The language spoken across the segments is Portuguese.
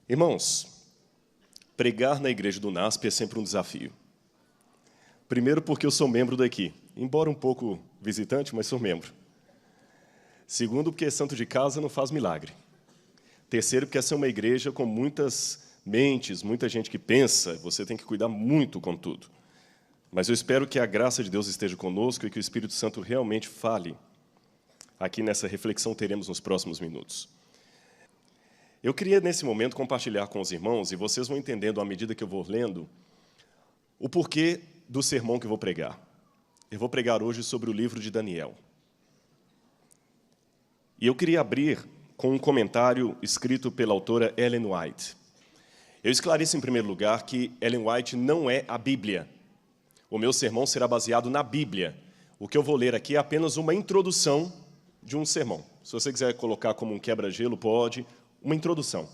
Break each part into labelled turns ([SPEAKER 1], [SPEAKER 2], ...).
[SPEAKER 1] Irmãos, pregar na igreja do NASP é sempre um desafio. Primeiro porque eu sou membro daqui, embora um pouco visitante, mas sou membro. Segundo porque santo de casa não faz milagre. Terceiro porque essa é uma igreja com muitas mentes, muita gente que pensa, você tem que cuidar muito com tudo. Mas eu espero que a graça de Deus esteja conosco e que o Espírito Santo realmente fale. Aqui nessa reflexão teremos nos próximos minutos. Eu queria, nesse momento, compartilhar com os irmãos, e vocês vão entendendo, à medida que eu vou lendo, o porquê do sermão que eu vou pregar. Eu vou pregar hoje sobre o livro de Daniel. E eu queria abrir com um comentário escrito pela autora Ellen White. Eu esclareço, em primeiro lugar, que Ellen White não é a Bíblia. O meu sermão será baseado na Bíblia. O que eu vou ler aqui é apenas uma introdução de um sermão. Se você quiser colocar como um quebra-gelo, pode. Uma introdução.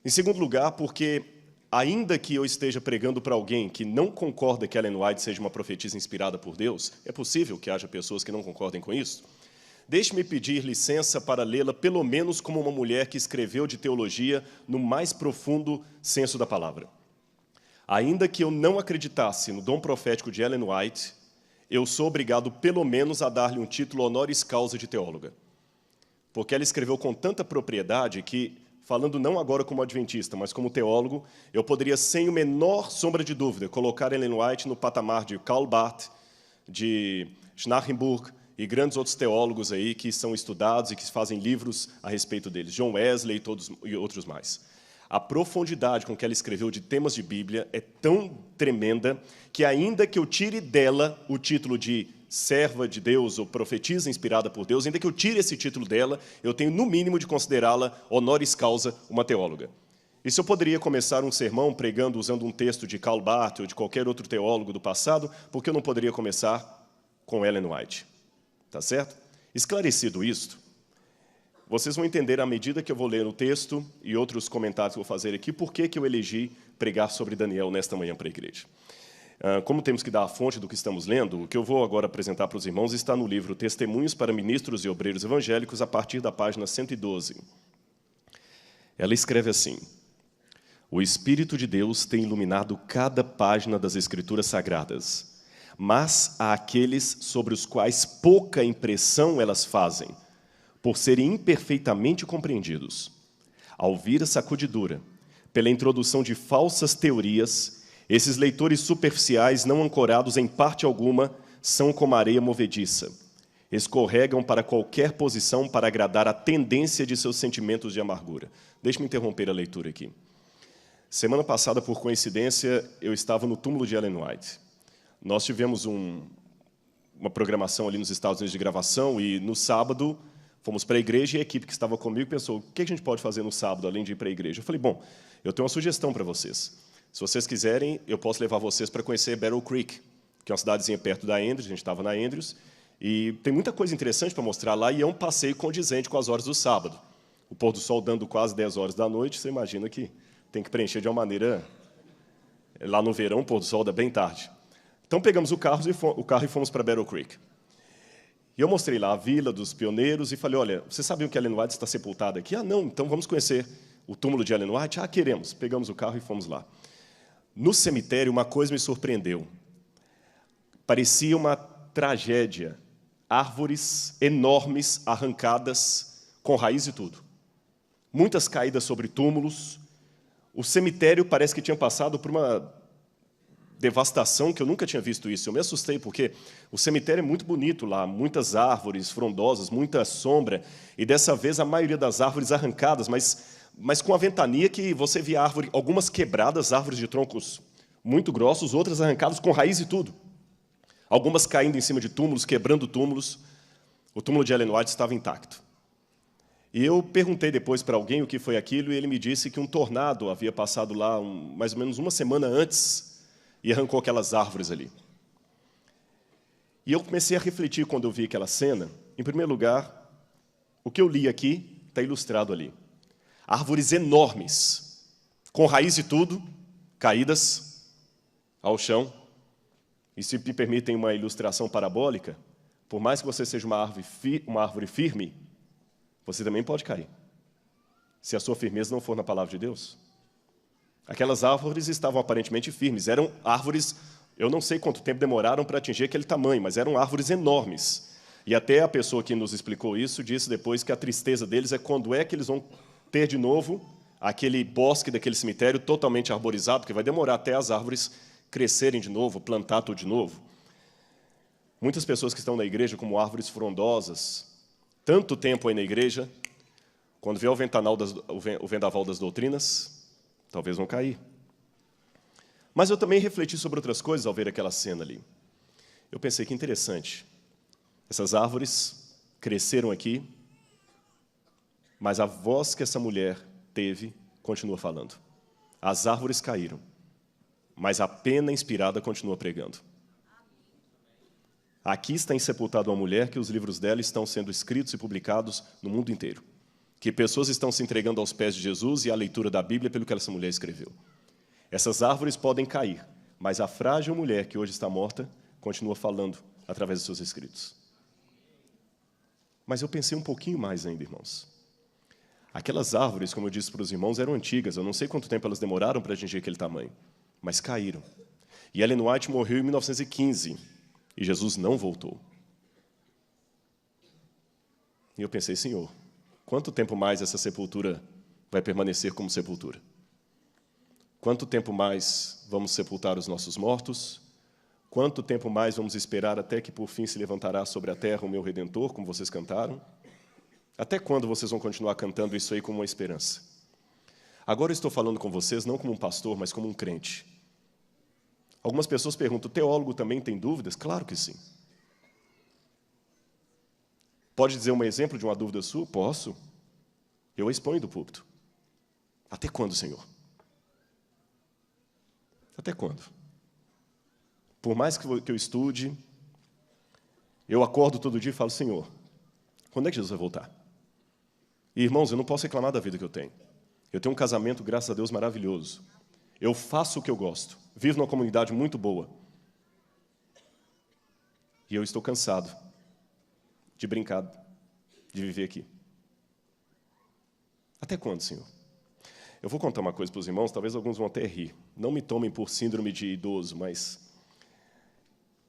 [SPEAKER 1] Em segundo lugar, porque, ainda que eu esteja pregando para alguém que não concorda que Ellen White seja uma profetisa inspirada por Deus, é possível que haja pessoas que não concordem com isso, deixe-me pedir licença para lê-la pelo menos como uma mulher que escreveu de teologia no mais profundo senso da palavra. Ainda que eu não acreditasse no dom profético de Ellen White, eu sou obrigado pelo menos a dar-lhe um título honoris causa de teóloga. Porque ela escreveu com tanta propriedade que, falando não agora como adventista, mas como teólogo, eu poderia, sem a menor sombra de dúvida, colocar Ellen White no patamar de Karl Barth, de Schnarrenburg e grandes outros teólogos aí que são estudados e que fazem livros a respeito deles, John Wesley e outros mais. A profundidade com que ela escreveu de temas de Bíblia é tão tremenda que, ainda que eu tire dela o título de serva de Deus ou profetisa inspirada por Deus, ainda que eu tire esse título dela, eu tenho, no mínimo, de considerá-la honoris causa uma teóloga. E se eu poderia começar um sermão pregando usando um texto de Karl Barth ou de qualquer outro teólogo do passado, por que eu não poderia começar com Ellen White? Tá certo? Esclarecido isto, vocês vão entender, à medida que eu vou ler o texto e outros comentários que eu vou fazer aqui, por que eu elegi pregar sobre Daniel nesta manhã para a igreja. Como temos que dar a fonte do que estamos lendo, o que eu vou agora apresentar para os irmãos está no livro Testemunhos para Ministros e Obreiros Evangélicos, a partir da página 112. Ela escreve assim: o Espírito de Deus tem iluminado cada página das Escrituras Sagradas, mas há aqueles sobre os quais pouca impressão elas fazem, por serem imperfeitamente compreendidos. Ao vir a sacudidura, pela introdução de falsas teorias, esses leitores superficiais, não ancorados em parte alguma, são como areia movediça. Escorregam para qualquer posição para agradar a tendência de seus sentimentos de amargura. Deixe-me interromper a leitura aqui. Semana passada, por coincidência, eu estava no túmulo de Ellen White. Nós tivemos uma programação ali nos Estados Unidos de gravação e, no sábado, fomos para a igreja e a equipe que estava comigo pensou, o que a gente pode fazer no sábado, além de ir para a igreja? Eu falei, bom, eu tenho uma sugestão para vocês. Se vocês quiserem, eu posso levar vocês para conhecer Battle Creek, que é uma cidadezinha perto da Andrews, a gente estava na Andrews, e tem muita coisa interessante para mostrar lá, e é um passeio condizente com as horas do sábado. O pôr do sol dando quase 10 horas da noite, você imagina que tem que preencher de uma maneira... Lá no verão, o pôr do sol dá bem tarde. Então, pegamos o carro e fomos para Battle Creek. E eu mostrei lá a vila dos pioneiros e falei, olha, vocês sabiam que Ellen White está sepultada aqui? Ah, não, então vamos conhecer o túmulo de Ellen White? Ah, queremos. Pegamos o carro e fomos lá. No cemitério, uma coisa me surpreendeu. Parecia uma tragédia. Árvores enormes, arrancadas, com raiz e tudo. Muitas caídas sobre túmulos. O cemitério parece que tinha passado por uma devastação que eu nunca tinha visto isso. Eu me assustei, porque o cemitério é muito bonito lá, muitas árvores frondosas, muita sombra, e dessa vez a maioria das árvores arrancadas, mas com a ventania que você via árvore, algumas quebradas, árvores de troncos muito grossos, outras arrancadas com raiz e tudo. Algumas caindo em cima de túmulos, quebrando túmulos. O túmulo de Ellen White estava intacto. E eu perguntei depois para alguém o que foi aquilo, e ele me disse que um tornado havia passado lá mais ou menos uma semana antes e arrancou aquelas árvores ali. E eu comecei a refletir quando eu vi aquela cena. Em primeiro lugar, o que eu li aqui está ilustrado ali. Árvores enormes, com raiz e tudo, caídas ao chão. E se me permitem uma ilustração parabólica, por mais que você seja uma árvore firme, você também pode cair. se a sua firmeza não for na palavra de Deus? Aquelas árvores estavam aparentemente firmes, eram árvores, eu não sei quanto tempo demoraram para atingir aquele tamanho, mas eram árvores enormes. E até a pessoa que nos explicou isso disse depois que a tristeza deles é quando é que eles vão ter de novo aquele bosque daquele cemitério totalmente arborizado, porque vai demorar até as árvores crescerem de novo, plantar tudo de novo. Muitas pessoas que estão na igreja como árvores frondosas, tanto tempo aí na igreja, quando vier o vendaval das doutrinas, talvez vão cair. Mas eu também refleti sobre outras coisas ao ver aquela cena ali. Eu pensei que interessante. Essas árvores cresceram aqui, mas a voz que essa mulher teve continua falando. As árvores caíram, mas a pena inspirada continua pregando. Aqui está insepultada uma mulher que os livros dela estão sendo escritos e publicados no mundo inteiro. Que pessoas estão se entregando aos pés de Jesus e à leitura da Bíblia pelo que essa mulher escreveu. Essas árvores podem cair, mas a frágil mulher que hoje está morta continua falando através dos seus escritos. Mas eu pensei um pouquinho mais ainda, irmãos. Aquelas árvores, como eu disse para os irmãos, eram antigas. Eu não sei quanto tempo elas demoraram para atingir aquele tamanho, mas caíram. E Ellen White morreu em 1915, e Jesus não voltou. E eu pensei, Senhor, quanto tempo mais essa sepultura vai permanecer como sepultura? Quanto tempo mais vamos sepultar os nossos mortos? Quanto tempo mais vamos esperar até que, por fim, se levantará sobre a terra o meu Redentor, como vocês cantaram? Até quando vocês vão continuar cantando isso aí como uma esperança? Agora eu estou falando com vocês não como um pastor, mas como um crente. Algumas pessoas perguntam, o teólogo também tem dúvidas? Claro que sim. Pode dizer um exemplo de uma dúvida sua? Posso. Eu a exponho do púlpito. Até quando, Senhor? Até quando? Por mais que eu estude, eu acordo todo dia e falo, Senhor, quando é que Jesus vai voltar? E, irmãos, eu não posso reclamar da vida que eu tenho. Eu tenho um casamento, graças a Deus, maravilhoso. Eu faço o que eu gosto. Vivo numa comunidade muito boa. E eu estou cansado de brincar, de viver aqui. Até quando, Senhor? Eu vou contar uma coisa para os irmãos, talvez alguns vão até rir. Não me tomem por síndrome de idoso, mas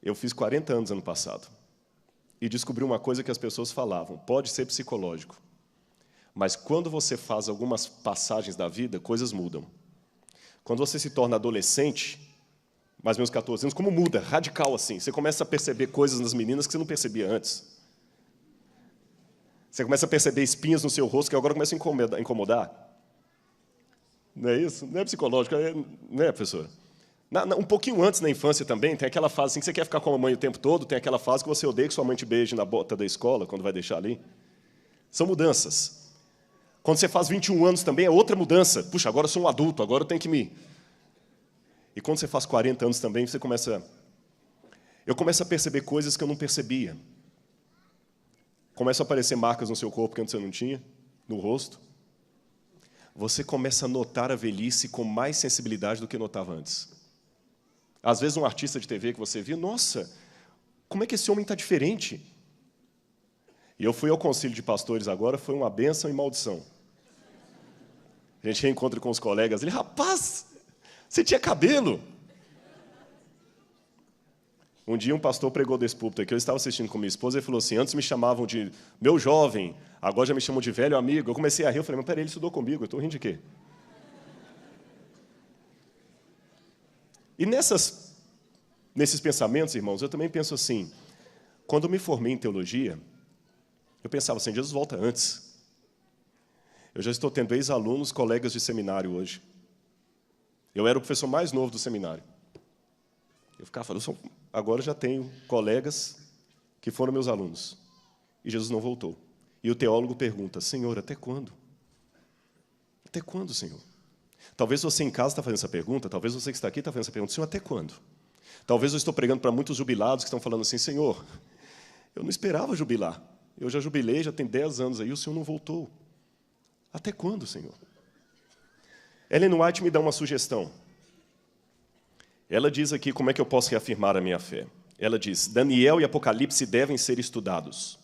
[SPEAKER 1] eu fiz 40 anos ano passado. E descobri uma coisa que as pessoas falavam. Pode ser psicológico. Mas quando você faz algumas passagens da vida, coisas mudam. Quando você se torna adolescente, mais ou menos 14 anos, como muda? Radical assim. Você começa a perceber coisas nas meninas que você não percebia antes. Você começa a perceber espinhas no seu rosto que agora começam a incomodar. Não é isso? Não é psicológico, não é, professora? Um pouquinho antes, na infância também, tem aquela fase assim que você quer ficar com a mamãe o tempo todo, tem aquela fase que você odeia que sua mãe te beije na bota da escola, quando vai deixar ali. São mudanças. Quando você faz 21 anos também, é outra mudança. Puxa, agora eu sou um adulto, agora eu tenho que me... E quando você faz 40 anos também, você começa... Eu começo a perceber coisas que eu não percebia. Começam a aparecer marcas no seu corpo que antes você não tinha, no rosto. Você começa a notar a velhice com mais sensibilidade do que notava antes. Às vezes, um artista de TV que você via, nossa, como é que esse homem está diferente? E eu fui ao conselho de pastores agora, foi uma bênção e maldição. A gente reencontra com os colegas, ele, rapaz, você tinha cabelo. Um dia um pastor pregou desse púlpito aqui, eu estava assistindo com minha esposa, e ele falou assim, antes me chamavam de meu jovem, agora já me chamam de velho amigo. Eu comecei a rir, eu falei, mas peraí, ele estudou comigo, eu estou rindo de quê? E nesses pensamentos, irmãos, eu também penso assim, quando eu me formei em teologia, eu pensava assim, Jesus volta antes. Eu já estou tendo ex-alunos, colegas de seminário hoje. Eu era o professor mais novo do seminário. Eu ficava falando, agora eu já tenho colegas que foram meus alunos. E Jesus não voltou. E o teólogo pergunta, Senhor, até quando? Até quando, Senhor? Talvez você em casa está fazendo essa pergunta, talvez você que está aqui está fazendo essa pergunta, Senhor, até quando? Talvez eu estou pregando para muitos jubilados que estão falando assim, Senhor, eu não esperava jubilar. Eu já jubilei, já tem 10 anos aí, o Senhor não voltou. Até quando, Senhor? Ellen White me dá uma sugestão. Ela diz aqui como é que eu posso reafirmar a minha fé. Ela diz, Daniel e Apocalipse devem ser estudados.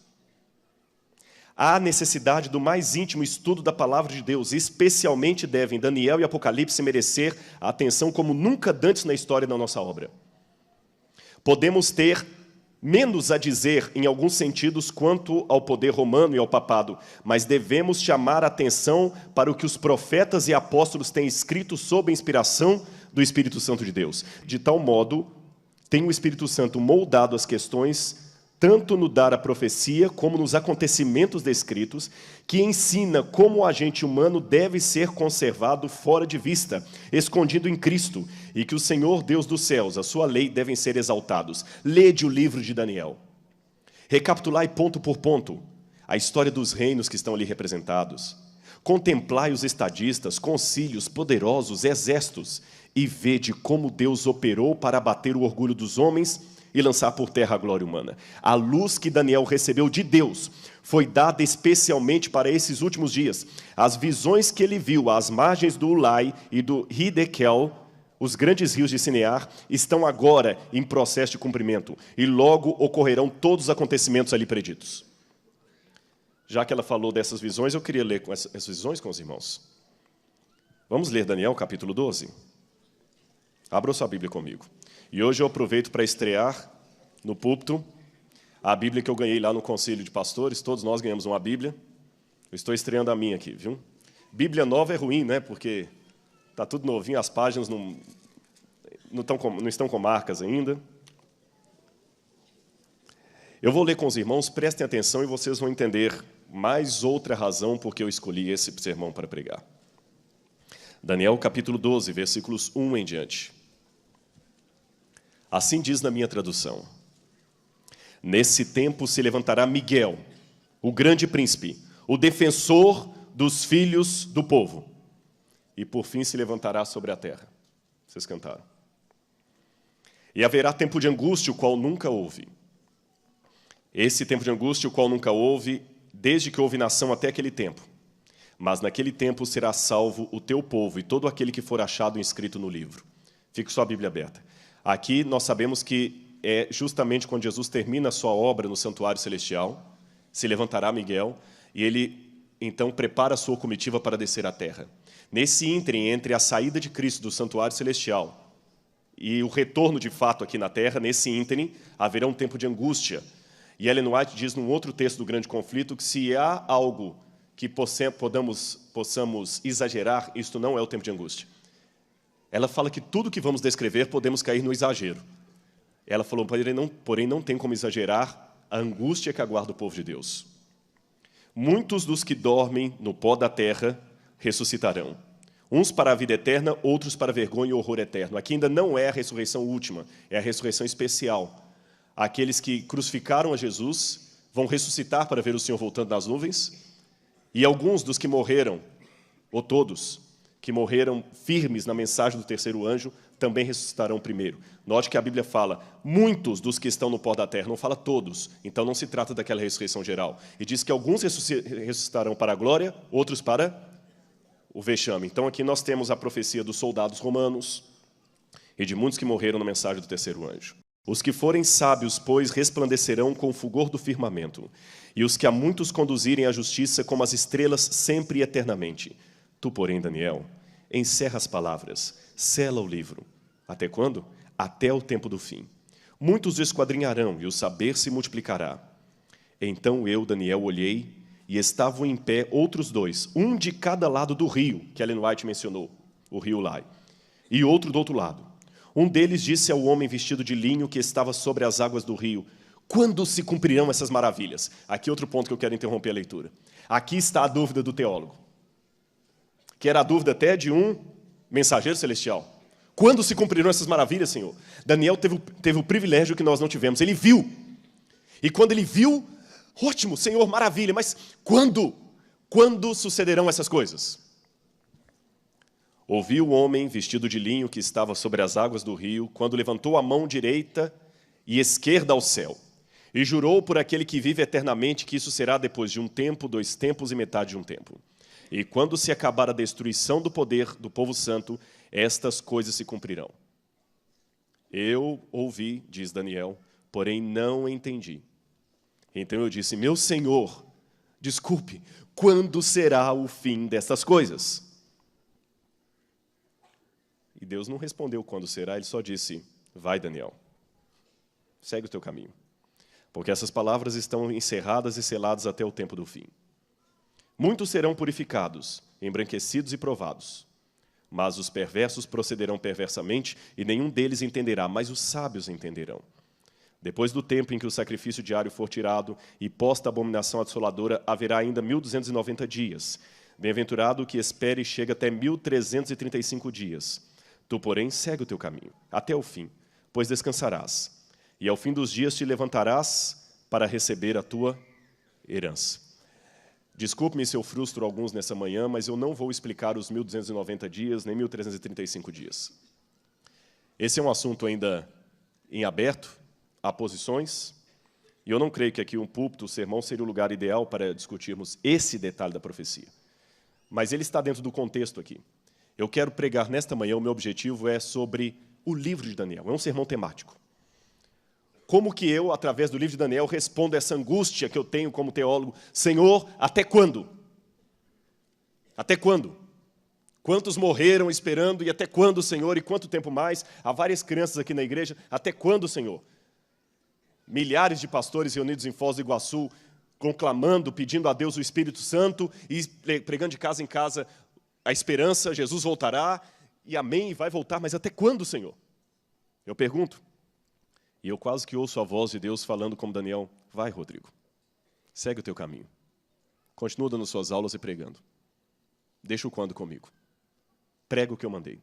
[SPEAKER 1] Há necessidade do mais íntimo estudo da palavra de Deus, especialmente devem Daniel e Apocalipse merecer a atenção como nunca antes na história da nossa obra. Podemos ter menos a dizer, em alguns sentidos, quanto ao poder romano e ao papado, mas devemos chamar a atenção para o que os profetas e apóstolos têm escrito sob a inspiração do Espírito Santo de Deus. De tal modo, tem o Espírito Santo moldado as questões, tanto no dar a profecia, como nos acontecimentos descritos, que ensina como o agente humano deve ser conservado fora de vista, escondido em Cristo, e que o Senhor Deus dos céus, a sua lei, devem ser exaltados. Lede o livro de Daniel. Recapitulai ponto por ponto a história dos reinos que estão ali representados. Contemplai os estadistas, concílios, poderosos, exércitos, e vede como Deus operou para abater o orgulho dos homens e lançar por terra a glória humana. A luz que Daniel recebeu de Deus foi dada especialmente para esses últimos dias. As visões que ele viu às margens do Ulai e do Hidekel, os grandes rios de Sinear, estão agora em processo de cumprimento, e logo ocorrerão todos os acontecimentos ali preditos. Já que ela falou dessas visões, eu queria ler essas visões com os irmãos. Vamos ler Daniel, capítulo 12? Abra sua Bíblia comigo. E hoje eu aproveito para estrear no púlpito a Bíblia que eu ganhei lá no Conselho de Pastores. Todos nós ganhamos uma Bíblia. Eu estou estreando a minha aqui, viu? Bíblia nova é ruim, né? Porque está tudo novinho, as páginas não estão com marcas ainda. Eu vou ler com os irmãos, prestem atenção e vocês vão entender mais outra razão por que eu escolhi esse sermão para pregar. Daniel, capítulo 12, versículos 1 em diante. Assim diz na minha tradução: nesse tempo se levantará Miguel, o grande príncipe, o defensor dos filhos do povo, e por fim se levantará sobre a terra. Vocês cantaram. E haverá tempo de angústia, o qual nunca houve. Esse tempo de angústia, o qual nunca houve, desde que houve nação até aquele tempo. Mas naquele tempo será salvo o teu povo e todo aquele que for achado inscrito no livro. Fique sua Bíblia aberta. Aqui nós sabemos que é justamente quando Jesus termina a sua obra no santuário celestial, se levantará Miguel, e ele então prepara a sua comitiva para descer à terra. Nesse ínterim, entre a saída de Cristo do santuário celestial e o retorno de fato aqui na terra, nesse ínterim, haverá um tempo de angústia. E Ellen White diz num outro texto do Grande Conflito que se há algo que possamos exagerar, isto não é o tempo de angústia. Ela fala que tudo que vamos descrever podemos cair no exagero. Ela falou, porém não tem como exagerar a angústia que aguarda o povo de Deus. Muitos dos que dormem no pó da terra ressuscitarão. Uns para a vida eterna, outros para a vergonha e horror eterno. Aqui ainda não é a ressurreição última, é a ressurreição especial. Aqueles que crucificaram a Jesus vão ressuscitar para ver o Senhor voltando nas nuvens, e alguns dos que morreram, ou todos, que morreram firmes na mensagem do terceiro anjo, também ressuscitarão primeiro. Note que a Bíblia fala, muitos dos que estão no pó da terra, não fala todos, então não se trata daquela ressurreição geral. E diz que alguns ressuscitarão para a glória, outros para o vexame. Então aqui nós temos a profecia dos soldados romanos e de muitos que morreram na mensagem do terceiro anjo. Os que forem sábios, pois, resplandecerão com o fulgor do firmamento, e os que a muitos conduzirem à justiça como as estrelas sempre e eternamente. Tu, porém, Daniel, encerra as palavras, sela o livro. Até quando? Até o tempo do fim. Muitos esquadrinharão, e o saber se multiplicará. Então eu, Daniel, olhei, e estavam em pé outros dois, um de cada lado do rio, que Ellen White mencionou, o rio Ulai, e outro do outro lado. Um deles disse ao homem vestido de linho que estava sobre as águas do rio, quando se cumprirão essas maravilhas? Aqui outro ponto que eu quero interromper a leitura. Aqui está a dúvida do teólogo, que era a dúvida até de um mensageiro celestial. Quando se cumprirão essas maravilhas, Senhor? Daniel teve o privilégio que nós não tivemos. Ele viu. E quando ele viu, ótimo, Senhor, maravilha. Mas quando? Quando sucederão essas coisas? Ouvi o homem vestido de linho que estava sobre as águas do rio, quando levantou a mão direita e esquerda ao céu, e jurou por aquele que vive eternamente que isso será depois de um tempo, 2 tempos e metade de um tempo. E quando se acabar a destruição do poder do povo santo, estas coisas se cumprirão. Eu ouvi, diz Daniel, porém não entendi. Então eu disse, meu Senhor, Desculpe, quando será o fim dessas coisas? E Deus não respondeu quando será, ele só disse, vai, Daniel, segue o teu caminho. Porque essas palavras estão encerradas e seladas até o tempo do fim. Muitos serão purificados, embranquecidos e provados. Mas os perversos procederão perversamente, e nenhum deles entenderá, mas os sábios entenderão. Depois do tempo em que o sacrifício diário for tirado e posta a abominação assoladora, haverá ainda 1.290 dias. Bem-aventurado o que espere e chega até 1.335 dias. Tu, porém, segue o teu caminho, até o fim, pois descansarás. E ao fim dos dias te levantarás para receber a tua herança. Desculpe-me se eu frustro alguns nessa manhã, mas eu não vou explicar os 1.290 dias, nem 1.335 dias. Esse é um assunto ainda em aberto, há posições, e eu não creio que aqui um púlpito, o sermão, seria o lugar ideal para discutirmos esse detalhe da profecia. Mas ele está dentro do contexto aqui. Eu quero pregar nesta manhã, o meu objetivo é sobre o livro de Daniel, é um sermão temático. Como que eu, através do livro de Daniel, respondo essa angústia que eu tenho como teólogo? Senhor, até quando? Até quando? Quantos morreram esperando e até quando, Senhor? E quanto tempo mais? Há várias crianças aqui na igreja. Até quando, Senhor? Milhares de pastores reunidos em Foz do Iguaçu, conclamando, pedindo a Deus o Espírito Santo e pregando de casa em casa a esperança, Jesus voltará, e amém, vai voltar, mas até quando, Senhor? Eu pergunto. E eu quase que ouço a voz de Deus falando como Daniel, vai, Rodrigo, segue o teu caminho. Continua dando suas aulas e pregando. Deixa o quando comigo. Prega o que eu mandei.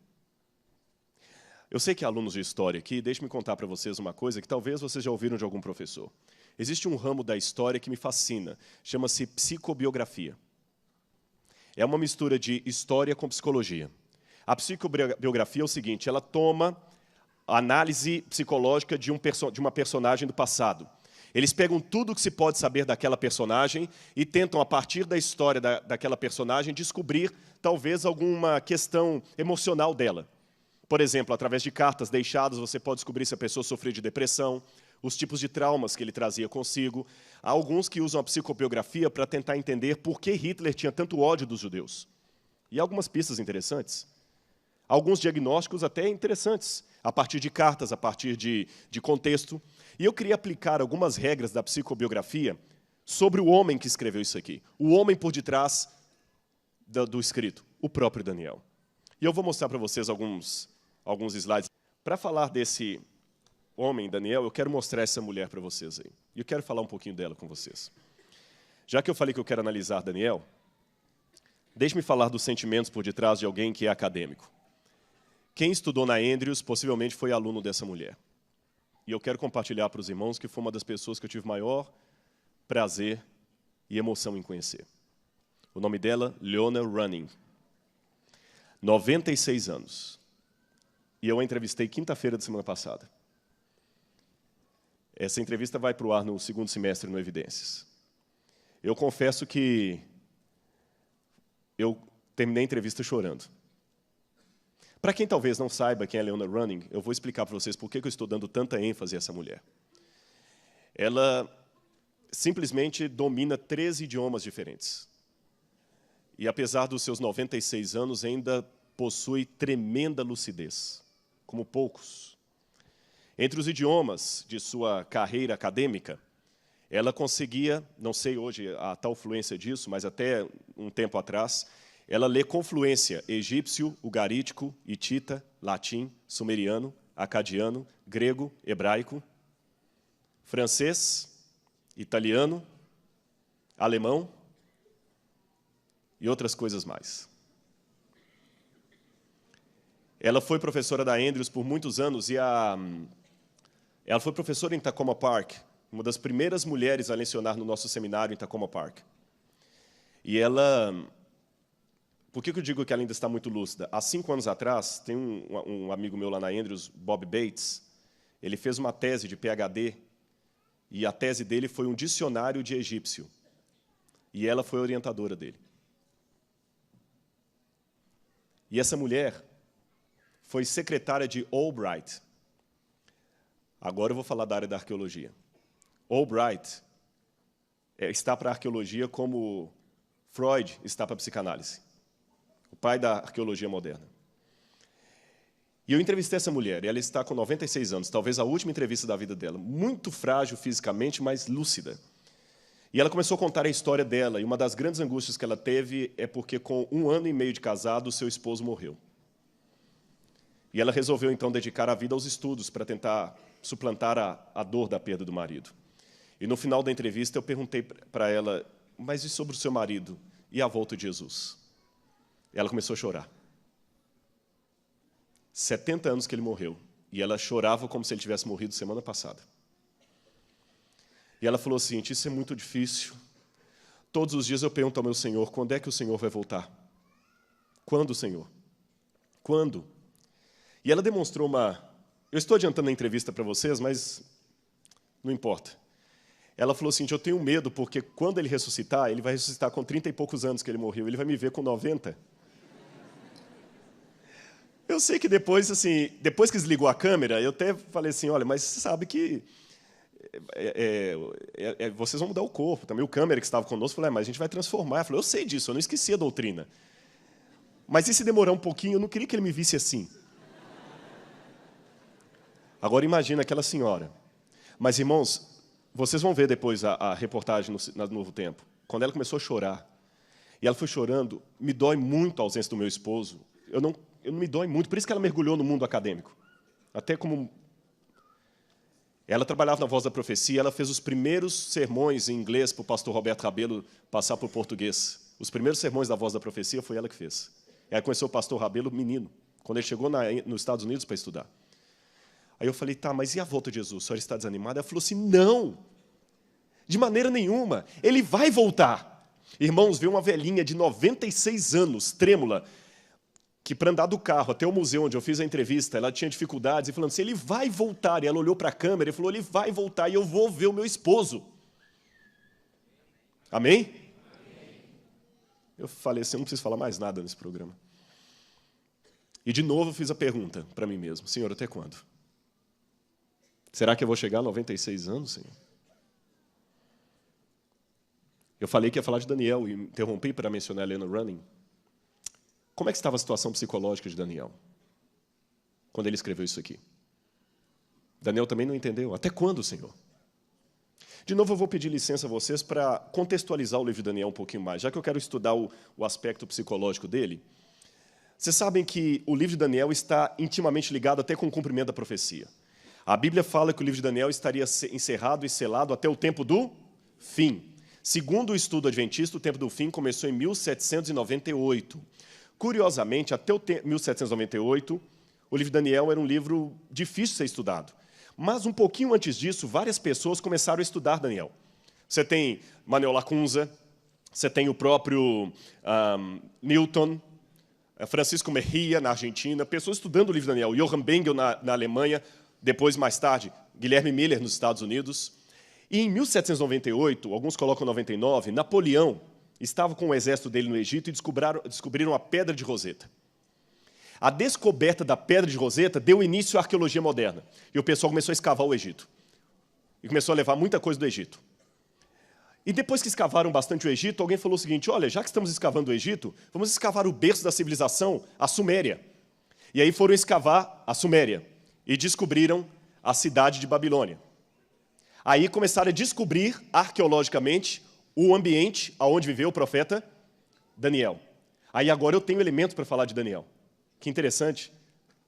[SPEAKER 1] Eu sei que há alunos de história aqui, deixe-me contar para vocês uma coisa que talvez vocês já ouviram de algum professor. Existe um ramo da história que me fascina, chama-se psicobiografia. É uma mistura de história com psicologia. A psicobiografia é o seguinte, ela toma a análise psicológica de uma personagem do passado. Eles pegam tudo o que se pode saber daquela personagem e tentam, a partir da história daquela personagem, descobrir, talvez, alguma questão emocional dela. Por exemplo, através de cartas deixadas, você pode descobrir se a pessoa sofreu de depressão, os tipos de traumas que ele trazia consigo. Há alguns que usam a psicobiografia para tentar entender por que Hitler tinha tanto ódio dos judeus. E há algumas pistas interessantes. Alguns diagnósticos até interessantes, a partir de cartas, a partir de contexto. E eu queria aplicar algumas regras da psicobiografia sobre o homem que escreveu isso aqui. O homem por detrás do escrito, o próprio Daniel. E eu vou mostrar para vocês alguns slides. Para falar desse homem, Daniel, eu quero mostrar essa mulher para vocês aí. E eu quero falar um pouquinho dela com vocês. Já que eu falei que eu quero analisar Daniel, deixe-me falar dos sentimentos por detrás de alguém que é acadêmico. Quem estudou na Andrews possivelmente foi aluno dessa mulher. E eu quero compartilhar para os irmãos que foi uma das pessoas que eu tive maior prazer e emoção em conhecer. O nome dela, Leona Running. 96 anos. E eu a entrevistei quinta-feira da semana passada. Essa entrevista vai para o ar no segundo semestre no Evidências. Eu confesso que eu terminei a entrevista chorando. Para quem talvez não saiba quem é Leona Running, eu vou explicar para vocês por que eu estou dando tanta ênfase a essa mulher. Ela simplesmente domina 13 idiomas diferentes. E, apesar dos seus 96 anos, ainda possui tremenda lucidez, como poucos. Entre os idiomas de sua carreira acadêmica, ela conseguia, não sei hoje a tal fluência disso, mas até um tempo atrás, ela lê com fluência egípcio, ugarítico, hitita, latim, sumeriano, acadiano, grego, hebraico, francês, italiano, alemão e outras coisas mais. Ela foi professora da Andrews por muitos anos e ela foi professora em Takoma Park, uma das primeiras mulheres a lecionar no nosso seminário em Takoma Park. E ela... Por que eu digo que ela ainda está muito lúcida? Há 5 anos atrás, tem um amigo meu lá na Andrews, Bob Bates, ele fez uma tese de PhD, e a tese dele foi um dicionário de egípcio. E ela foi orientadora dele. E essa mulher foi secretária de Albright. Agora eu vou falar da área da arqueologia. Albright está para a arqueologia como Freud está para a psicanálise. O pai da arqueologia moderna. E eu entrevistei essa mulher, e ela está com 96 anos, talvez a última entrevista da vida dela, muito frágil fisicamente, mas lúcida. E ela começou a contar a história dela, e uma das grandes angústias que ela teve é porque, com 1 ano e meio de casado, seu esposo morreu. E ela resolveu, então, dedicar a vida aos estudos para tentar suplantar a dor da perda do marido. E, no final da entrevista, eu perguntei para ela, mas e sobre o seu marido? E a volta de Jesus? E ela começou a chorar. 70 anos que ele morreu. E ela chorava como se ele tivesse morrido semana passada. E ela falou assim, isso é muito difícil. Todos os dias eu pergunto ao meu Senhor, quando é que o Senhor vai voltar? Quando, Senhor? Quando? E ela demonstrou uma... Eu estou adiantando a entrevista para vocês, mas não importa. Ela falou assim, eu tenho medo, porque quando ele ressuscitar, ele vai ressuscitar com 30 e poucos anos que ele morreu, ele vai me ver com 90. Eu sei que depois que desligou a câmera, eu até falei assim, olha, mas você sabe que vocês vão mudar o corpo. Também o câmera que estava conosco falou, mas a gente vai transformar. Eu falei, eu sei disso, eu não esqueci a doutrina. Mas e se demorar um pouquinho, eu não queria que ele me visse assim. Agora imagina aquela senhora. Mas, irmãos, vocês vão ver depois a reportagem no Novo Tempo. Quando ela começou a chorar, e ela foi chorando, me dói muito a ausência do meu esposo. Eu não me dói muito, por isso que ela mergulhou no mundo acadêmico. Até como... Ela trabalhava na Voz da Profecia, ela fez os primeiros sermões em inglês para o pastor Roberto Rabelo passar para o português. Os primeiros sermões da Voz da Profecia foi ela que fez. Ela conheceu o pastor Rabelo menino, quando ele chegou nos Estados Unidos para estudar. Aí eu falei, tá, mas e a volta de Jesus? A senhora está desanimada? Ela falou assim, não, de maneira nenhuma, ele vai voltar. Irmãos, veio uma velhinha de 96 anos, trêmula, que para andar do carro até o museu onde eu fiz a entrevista, ela tinha dificuldades, e falando assim, ele vai voltar. E ela olhou para a câmera e falou, ele vai voltar e eu vou ver o meu esposo. Amém? Eu falei assim, eu não preciso falar mais nada nesse programa. E de novo eu fiz a pergunta para mim mesmo, Senhor, até quando? Será que eu vou chegar a 96 anos, Senhor? Eu falei que ia falar de Daniel e interrompi para mencionar a Helena Running. Como é que estava a situação psicológica de Daniel quando ele escreveu isso aqui? Daniel também não entendeu. Até quando, Senhor? De novo, eu vou pedir licença a vocês para contextualizar o livro de Daniel um pouquinho mais, já que eu quero estudar o aspecto psicológico dele. Vocês sabem que o livro de Daniel está intimamente ligado até com o cumprimento da profecia. A Bíblia fala que o livro de Daniel estaria encerrado e selado até o tempo do fim. Segundo o estudo adventista, o tempo do fim começou em 1798. Curiosamente, até 1798, o livro de Daniel era um livro difícil de ser estudado. Mas, um pouquinho antes disso, várias pessoas começaram a estudar Daniel. Você tem Manuel Lacunza, você tem o próprio Newton, Francisco Mejia, na Argentina, pessoas estudando o livro de Daniel, Johann Bengel, na Alemanha, depois, mais tarde, Guilherme Miller, nos Estados Unidos. E, em 1798, alguns colocam 99, Napoleão estava com o exército dele no Egito e descobriram a Pedra de Roseta. A descoberta da Pedra de Roseta deu início à arqueologia moderna. E o pessoal começou a escavar o Egito. E começou a levar muita coisa do Egito. E depois que escavaram bastante o Egito, alguém falou o seguinte, olha, já que estamos escavando o Egito, vamos escavar o berço da civilização, a Suméria. E aí foram escavar a Suméria e descobriram a cidade de Babilônia. Aí começaram a descobrir, arqueologicamente, o ambiente onde viveu o profeta Daniel. Aí agora eu tenho elementos para falar de Daniel. Que interessante.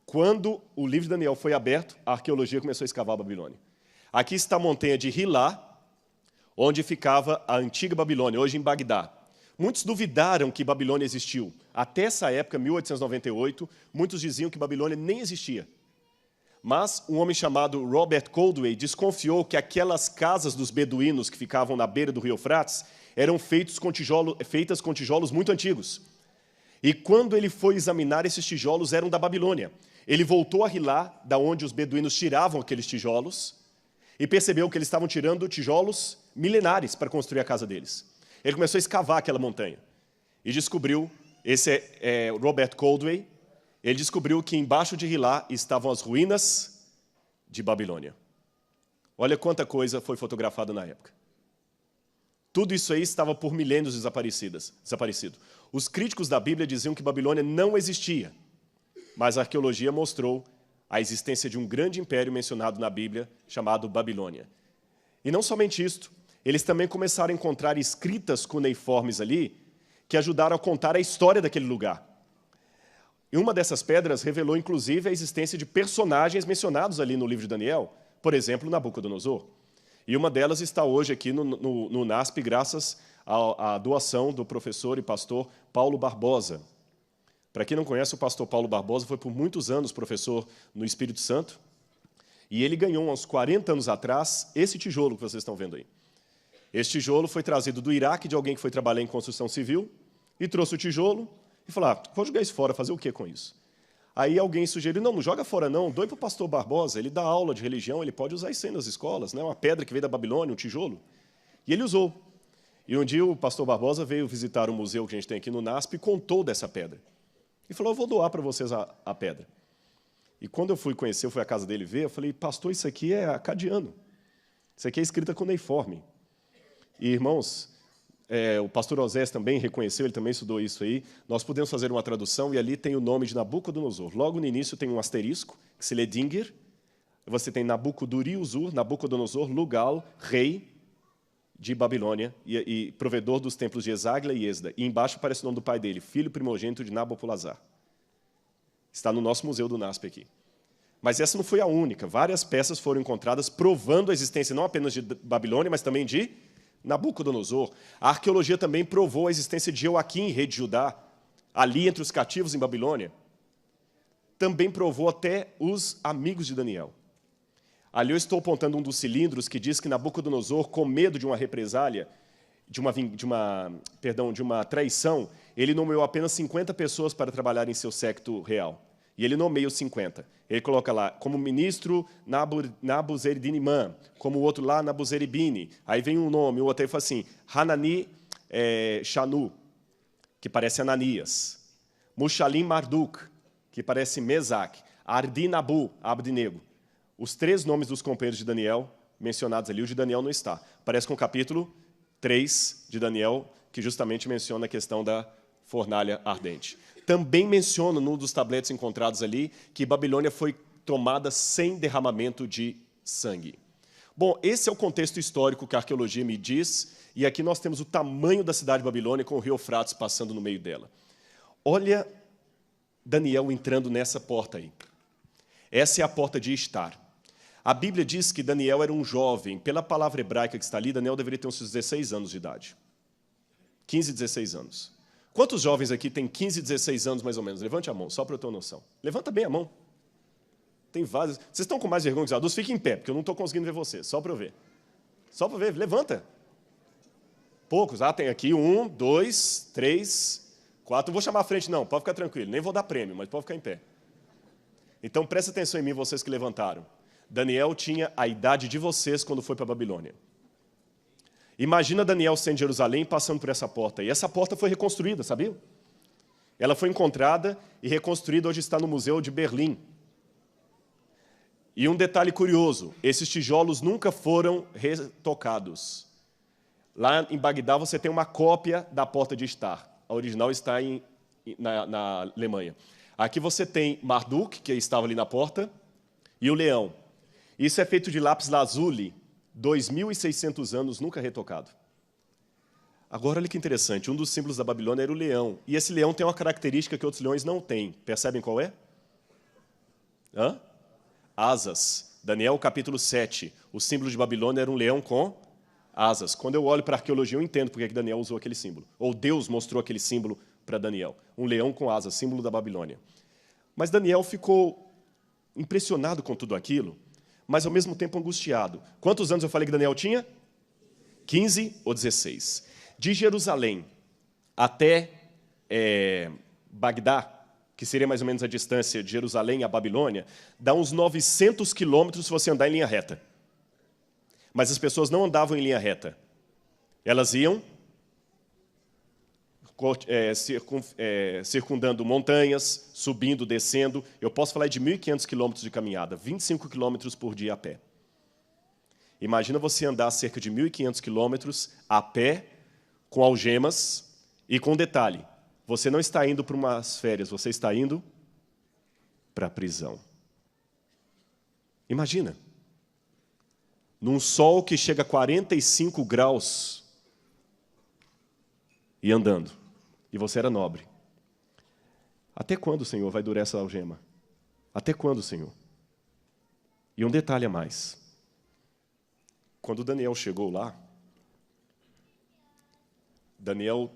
[SPEAKER 1] Quando o livro de Daniel foi aberto, a arqueologia começou a escavar a Babilônia. Aqui está a montanha de Hilá, onde ficava a antiga Babilônia, hoje em Bagdá. Muitos duvidaram que Babilônia existiu. Até essa época, 1898, muitos diziam que Babilônia nem existia. Mas um homem chamado Robert Coldway desconfiou que aquelas casas dos beduínos que ficavam na beira do rio Eufrates eram feitas com tijolos muito antigos. E quando ele foi examinar, esses tijolos eram da Babilônia. Ele voltou a Hilá, da onde os beduínos tiravam aqueles tijolos, e percebeu que eles estavam tirando tijolos milenares para construir a casa deles. Ele começou a escavar aquela montanha e descobriu, esse é Robert Coldway, ele descobriu que embaixo de Hilá estavam as ruínas de Babilônia. Olha quanta coisa foi fotografada na época. Tudo isso aí estava por milênios desaparecido. Os críticos da Bíblia diziam que Babilônia não existia, mas a arqueologia mostrou a existência de um grande império mencionado na Bíblia, chamado Babilônia. E não somente isto, eles também começaram a encontrar escritas cuneiformes ali, que ajudaram a contar a história daquele lugar. E uma dessas pedras revelou, inclusive, a existência de personagens mencionados ali no livro de Daniel, por exemplo, Nabucodonosor. E uma delas está hoje aqui no NASP, graças à doação do professor e pastor Paulo Barbosa. Para quem não conhece, o pastor Paulo Barbosa foi por muitos anos professor no Espírito Santo, e ele ganhou, uns 40 anos atrás, esse tijolo que vocês estão vendo aí. Esse tijolo foi trazido do Iraque, de alguém que foi trabalhar em construção civil, e trouxe o tijolo e falou, vou jogar isso fora, fazer o quê com isso? Aí alguém sugeriu, não joga fora não, doe para o pastor Barbosa, ele dá aula de religião, ele pode usar isso aí nas escolas, né? Uma pedra que veio da Babilônia, um tijolo. E ele usou. E um dia o pastor Barbosa veio visitar o museu que a gente tem aqui no NASP e contou dessa pedra. E falou, eu vou doar para vocês a pedra. E quando eu fui conhecer, eu fui à casa dele ver, eu falei, pastor, isso aqui é acadiano. Isso aqui é escrita cuneiforme. E, irmãos, o pastor Osés também reconheceu, ele também estudou isso aí. Nós podemos fazer uma tradução e ali tem o nome de Nabucodonosor. Logo no início tem um asterisco, que se lê Dinger. Você tem Nabucoduriusur, Nabucodonosor, Lugal, rei de Babilônia e provedor dos templos de Esagla e Esda. E embaixo aparece o nome do pai dele, filho primogênito de Nabopolassar. Está no nosso museu do NASP aqui. Mas essa não foi a única. Várias peças foram encontradas provando a existência não apenas de Babilônia, mas também de Nabucodonosor. A arqueologia também provou a existência de Joaquim, rei de Judá, ali entre os cativos em Babilônia. Também provou até os amigos de Daniel. Ali eu estou apontando um dos cilindros que diz que Nabucodonosor, com medo de uma represália, de uma traição, ele nomeou apenas 50 pessoas para trabalhar em seu séquito real. E ele nomeia os 50. Ele coloca lá, como ministro Nabuzeridinimã, como o outro lá, Nabuzeribine. Aí vem um nome, o outro aí fala assim, Hanani Shanu, que parece Ananias. Mushalim Marduk, que parece Mesaque. Ardinabu, Abdinego. Os 3 nomes dos companheiros de Daniel mencionados ali, o de Daniel não está. Parece com o capítulo 3 de Daniel, que justamente menciona a questão da fornalha ardente. Também menciona, num dos tabletes encontrados ali, que Babilônia foi tomada sem derramamento de sangue. Bom, esse é o contexto histórico que a arqueologia me diz, e aqui nós temos o tamanho da cidade de Babilônia com o rio Eufrates passando no meio dela. Olha Daniel entrando nessa porta aí. Essa é a porta de Estar. A Bíblia diz que Daniel era um jovem. Pela palavra hebraica que está ali, Daniel deveria ter uns 16 anos de idade. 15, 16 anos. Quantos jovens aqui têm 15, 16 anos, mais ou menos? Levante a mão, só para eu ter uma noção. Levanta bem a mão. Tem vários. Vocês estão com mais vergonha que os adultos? Fiquem em pé, porque eu não estou conseguindo ver vocês. Só para eu ver. Só para ver. Levanta. Poucos. Tem aqui 1, 2, 3, 4. Não vou chamar à frente, não. Pode ficar tranquilo. Nem vou dar prêmio, mas pode ficar em pé. Então, presta atenção em mim, vocês que levantaram. Daniel tinha a idade de vocês quando foi para a Babilônia. Imagina Daniel sendo em Jerusalém passando por essa porta. E essa porta foi reconstruída, sabia? Ela foi encontrada e reconstruída, hoje está no Museu de Berlim. E um detalhe curioso, esses tijolos nunca foram retocados. Lá em Bagdá você tem uma cópia da porta de Estar. A original está na Alemanha. Aqui você tem Marduk, que estava ali na porta, e o leão. Isso é feito de lápis lazuli, 2.600 anos, nunca retocado. Agora, olha que interessante, um dos símbolos da Babilônia era o leão. E esse leão tem uma característica que outros leões não têm. Percebem qual é? Asas. Daniel, capítulo 7. O símbolo de Babilônia era um leão com asas. Quando eu olho para a arqueologia, eu entendo porque que Daniel usou aquele símbolo. Ou Deus mostrou aquele símbolo para Daniel. Um leão com asas, símbolo da Babilônia. Mas Daniel ficou impressionado com tudo aquilo, mas ao mesmo tempo angustiado. Quantos anos eu falei que Daniel tinha? 15 ou 16. De Jerusalém até Bagdá, que seria mais ou menos a distância de Jerusalém à Babilônia, dá uns 900 quilômetros se você andar em linha reta. Mas as pessoas não andavam em linha reta. Elas iam circundando montanhas, subindo, descendo. Eu posso falar de 1.500 quilômetros de caminhada, 25 quilômetros por dia a pé. Imagina você andar cerca de 1.500 quilômetros a pé, com algemas e com detalhe. Você não está indo para umas férias, você está indo para a prisão. Imagina. Num sol que chega a 45 graus e andando. E você era nobre. Até quando, Senhor, vai durar essa algema? Até quando, Senhor? E um detalhe a mais. Quando Daniel chegou lá, Daniel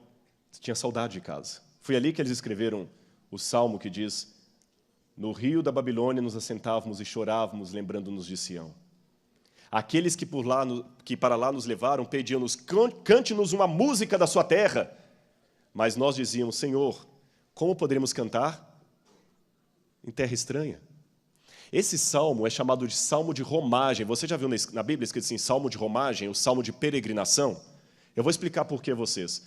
[SPEAKER 1] tinha saudade de casa. Foi ali que eles escreveram o salmo que diz: no rio da Babilônia nos assentávamos e chorávamos, lembrando-nos de Sião. Aqueles que para lá nos levaram pediam-nos: cante-nos uma música da sua terra. Mas nós dizíamos: Senhor, como poderemos cantar em terra estranha? Esse salmo é chamado de salmo de romagem. Você já viu na Bíblia escrito assim, salmo de romagem, o salmo de peregrinação? Eu vou explicar por que vocês.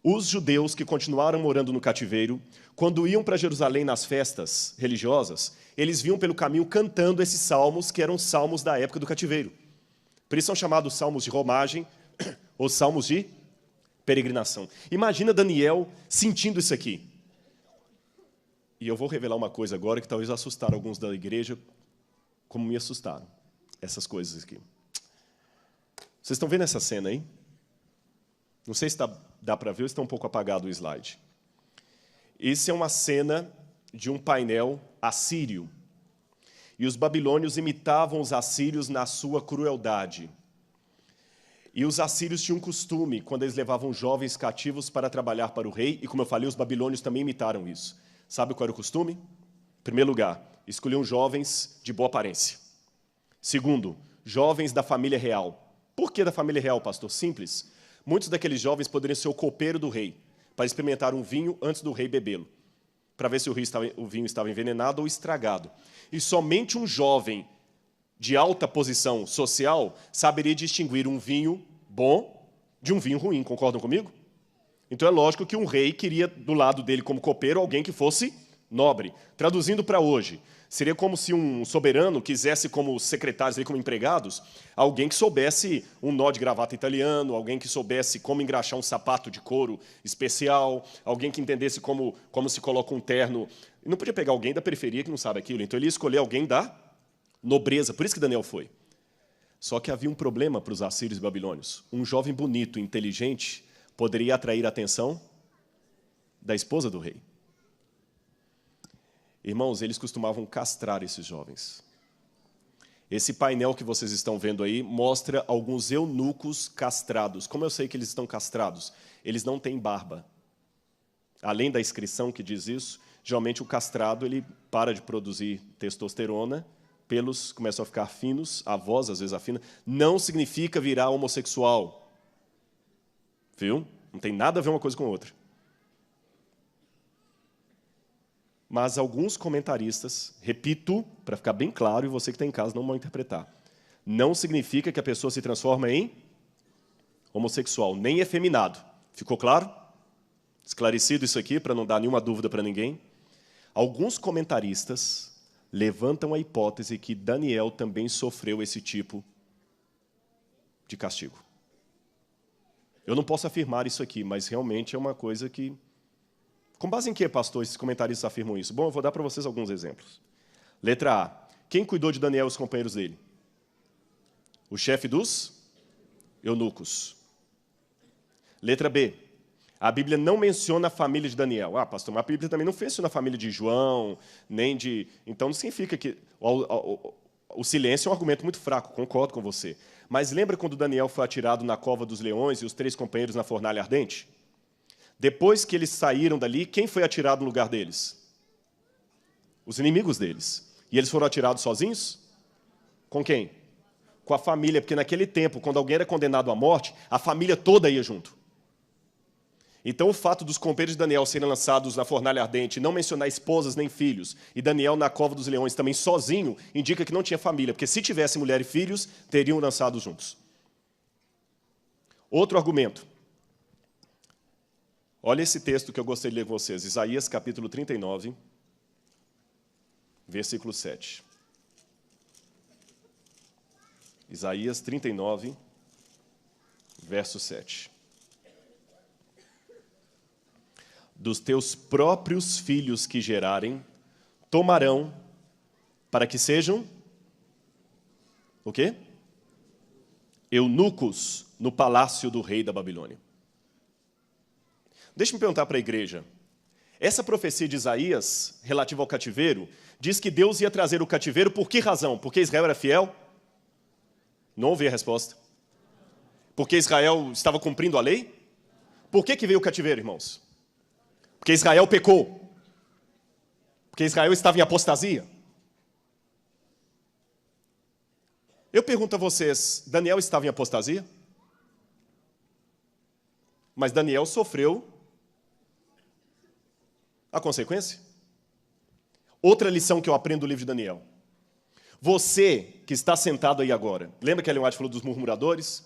[SPEAKER 1] Os judeus que continuaram morando no cativeiro, quando iam para Jerusalém nas festas religiosas, eles vinham pelo caminho cantando esses salmos, que eram salmos da época do cativeiro. Por isso são chamados salmos de romagem ou salmos de peregrinação. Imagina Daniel sentindo isso aqui. E eu vou revelar uma coisa agora que talvez assustar alguns da igreja, como me assustaram. Essas coisas aqui. Vocês estão vendo essa cena aí? Não sei se dá para ver ou está um pouco apagado o slide. Isso é uma cena de um painel assírio. E os babilônios imitavam os assírios na sua crueldade. E os assírios tinham um costume, quando eles levavam jovens cativos para trabalhar para o rei, e como eu falei, os babilônios também imitaram isso. Sabe qual era o costume? Em primeiro lugar, escolhiam jovens de boa aparência. Segundo, jovens da família real. Por que da família real, pastor? Simples. Muitos daqueles jovens poderiam ser o copeiro do rei, para experimentar um vinho antes do rei bebê-lo, para ver se o vinho estava envenenado ou estragado. E somente um jovem de alta posição social saberia distinguir um vinho bom de um vinho ruim. Concordam comigo? Então é lógico que um rei queria do lado dele como copeiro alguém que fosse nobre. Traduzindo para hoje, seria como se um soberano quisesse como secretários, como empregados, alguém que soubesse um nó de gravata italiano, alguém que soubesse como engraxar um sapato de couro especial, alguém que entendesse como se coloca um terno. E não podia pegar alguém da periferia que não sabe aquilo, então ele ia escolher alguém da nobreza, por isso que Daniel foi. Só que havia um problema para os assírios e babilônios. Um jovem bonito, inteligente, poderia atrair a atenção da esposa do rei. Irmãos, eles costumavam castrar esses jovens. Esse painel que vocês estão vendo aí mostra alguns eunucos castrados. Como eu sei que eles estão castrados? Eles não têm barba. Além da inscrição que diz isso, geralmente o castrado ele para de produzir testosterona, pelos começam a ficar finos, a voz às vezes afina. Não significa virar homossexual. Viu? Não tem nada a ver uma coisa com a outra. Mas alguns comentaristas, repito, para ficar bem claro, e você que está em casa não vai interpretar, não significa que a pessoa se transforma em homossexual, nem efeminado. Ficou claro? Esclarecido isso aqui, para não dar nenhuma dúvida para ninguém. Alguns comentaristas levantam a hipótese que Daniel também sofreu esse tipo de castigo. Eu não posso afirmar isso aqui, mas realmente é uma coisa que... Com base em que, pastor, esses comentaristas afirmam isso? Bom, eu vou dar para vocês alguns exemplos. Letra A. Quem cuidou de Daniel e os companheiros dele? O chefe dos eunucos. Letra B. A Bíblia não menciona a família de Daniel. Ah, pastor, mas a Bíblia também não menciona a família de João, nem de... Então não significa que... O silêncio é um argumento muito fraco, concordo com você. Mas lembra quando Daniel foi atirado na cova dos leões e os 3 companheiros na fornalha ardente? Depois que eles saíram dali, quem foi atirado no lugar deles? Os inimigos deles. E eles foram atirados sozinhos? Com quem? Com a família, porque naquele tempo, quando alguém era condenado à morte, a família toda ia junto. Então, o fato dos companheiros de Daniel serem lançados na fornalha ardente, não mencionar esposas nem filhos, e Daniel na cova dos leões também sozinho, indica que não tinha família, porque se tivesse mulher e filhos, teriam lançados juntos. Outro argumento. Olha esse texto que eu gostaria de ler com vocês. Isaías, capítulo 39, versículo 7. Isaías 39, verso 7. Dos teus próprios filhos que gerarem, tomarão para que sejam, o quê? Eunucos no palácio do rei da Babilônia. Deixa eu me perguntar para a igreja. Essa profecia de Isaías, relativa ao cativeiro, diz que Deus ia trazer o cativeiro por que razão? Porque Israel era fiel? Não ouvi a resposta. Porque Israel estava cumprindo a lei? Por que veio o cativeiro, irmãos? Porque Israel pecou. Porque Israel estava em apostasia. Eu pergunto a vocês, Daniel estava em apostasia? Mas Daniel sofreu a consequência. Outra lição que eu aprendo do livro de Daniel. Você que está sentado aí agora, lembra que a Ellen White falou dos murmuradores?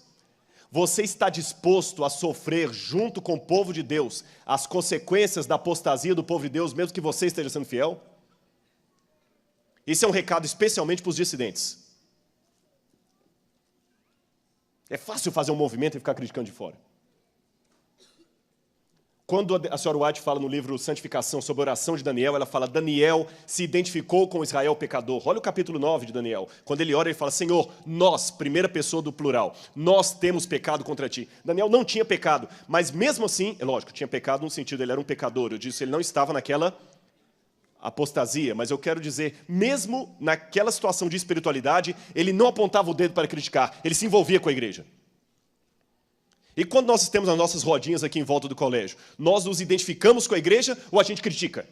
[SPEAKER 1] Você está disposto a sofrer junto com o povo de Deus as consequências da apostasia do povo de Deus, mesmo que você esteja sendo fiel? Isso é um recado especialmente para os dissidentes. É fácil fazer um movimento e ficar criticando de fora. Quando a senhora White fala no livro Santificação sobre a oração de Daniel, ela fala, Daniel se identificou com Israel pecador. Olha o capítulo 9 de Daniel. Quando ele ora, ele fala, Senhor, nós, primeira pessoa do plural, nós temos pecado contra ti. Daniel não tinha pecado, mas mesmo assim, é lógico, tinha pecado no sentido, ele era um pecador. Eu disse, ele não estava naquela apostasia, mas eu quero dizer, mesmo naquela situação de espiritualidade, ele não apontava o dedo para criticar, ele se envolvia com a igreja. E quando nós temos as nossas rodinhas aqui em volta do colégio, nós nos identificamos com a igreja ou a gente critica?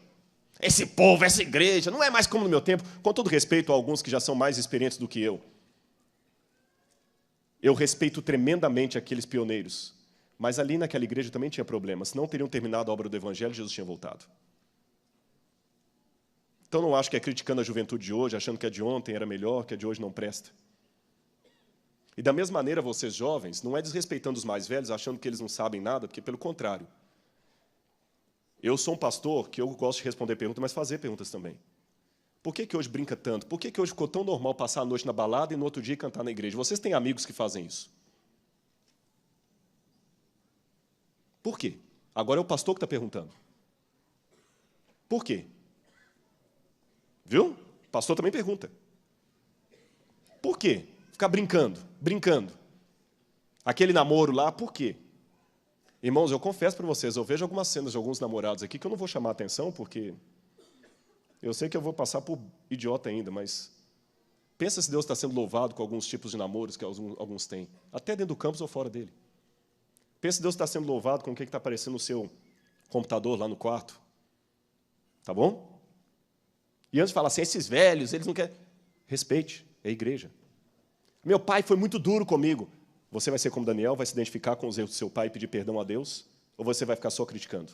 [SPEAKER 1] Esse povo, essa igreja, não é mais como no meu tempo. Com todo respeito a alguns que já são mais experientes do que eu. Eu respeito tremendamente aqueles pioneiros. Mas ali naquela igreja também tinha problemas. Se não teriam terminado a obra do Evangelho, Jesus tinha voltado. Então não acho que é criticando a juventude de hoje, achando que a de ontem era melhor, que a de hoje não presta. E da mesma maneira, vocês jovens, não é desrespeitando os mais velhos, achando que eles não sabem nada, porque pelo contrário. Eu sou um pastor que eu gosto de responder perguntas, mas fazer perguntas também. Por que hoje brinca tanto? Por que hoje ficou tão normal passar a noite na balada e no outro dia cantar na igreja? Vocês têm amigos que fazem isso? Por quê? Agora é o pastor que está perguntando. Por quê? Viu? O pastor também pergunta. Por quê? Ficar brincando. Aquele namoro lá, por quê? Irmãos, eu confesso para vocês, eu vejo algumas cenas de alguns namorados aqui que eu não vou chamar a atenção, porque eu sei que eu vou passar por idiota ainda, mas pensa se Deus está sendo louvado com alguns tipos de namoros que alguns têm, até dentro do campus ou fora dele. Pensa se Deus está sendo louvado com o que está aparecendo no seu computador lá no quarto. Tá bom? E antes de falar assim, esses velhos, eles não querem... Respeite, é a igreja. Meu pai foi muito duro comigo. Você vai ser como Daniel, vai se identificar com os erros do seu pai e pedir perdão a Deus? Ou você vai ficar só criticando?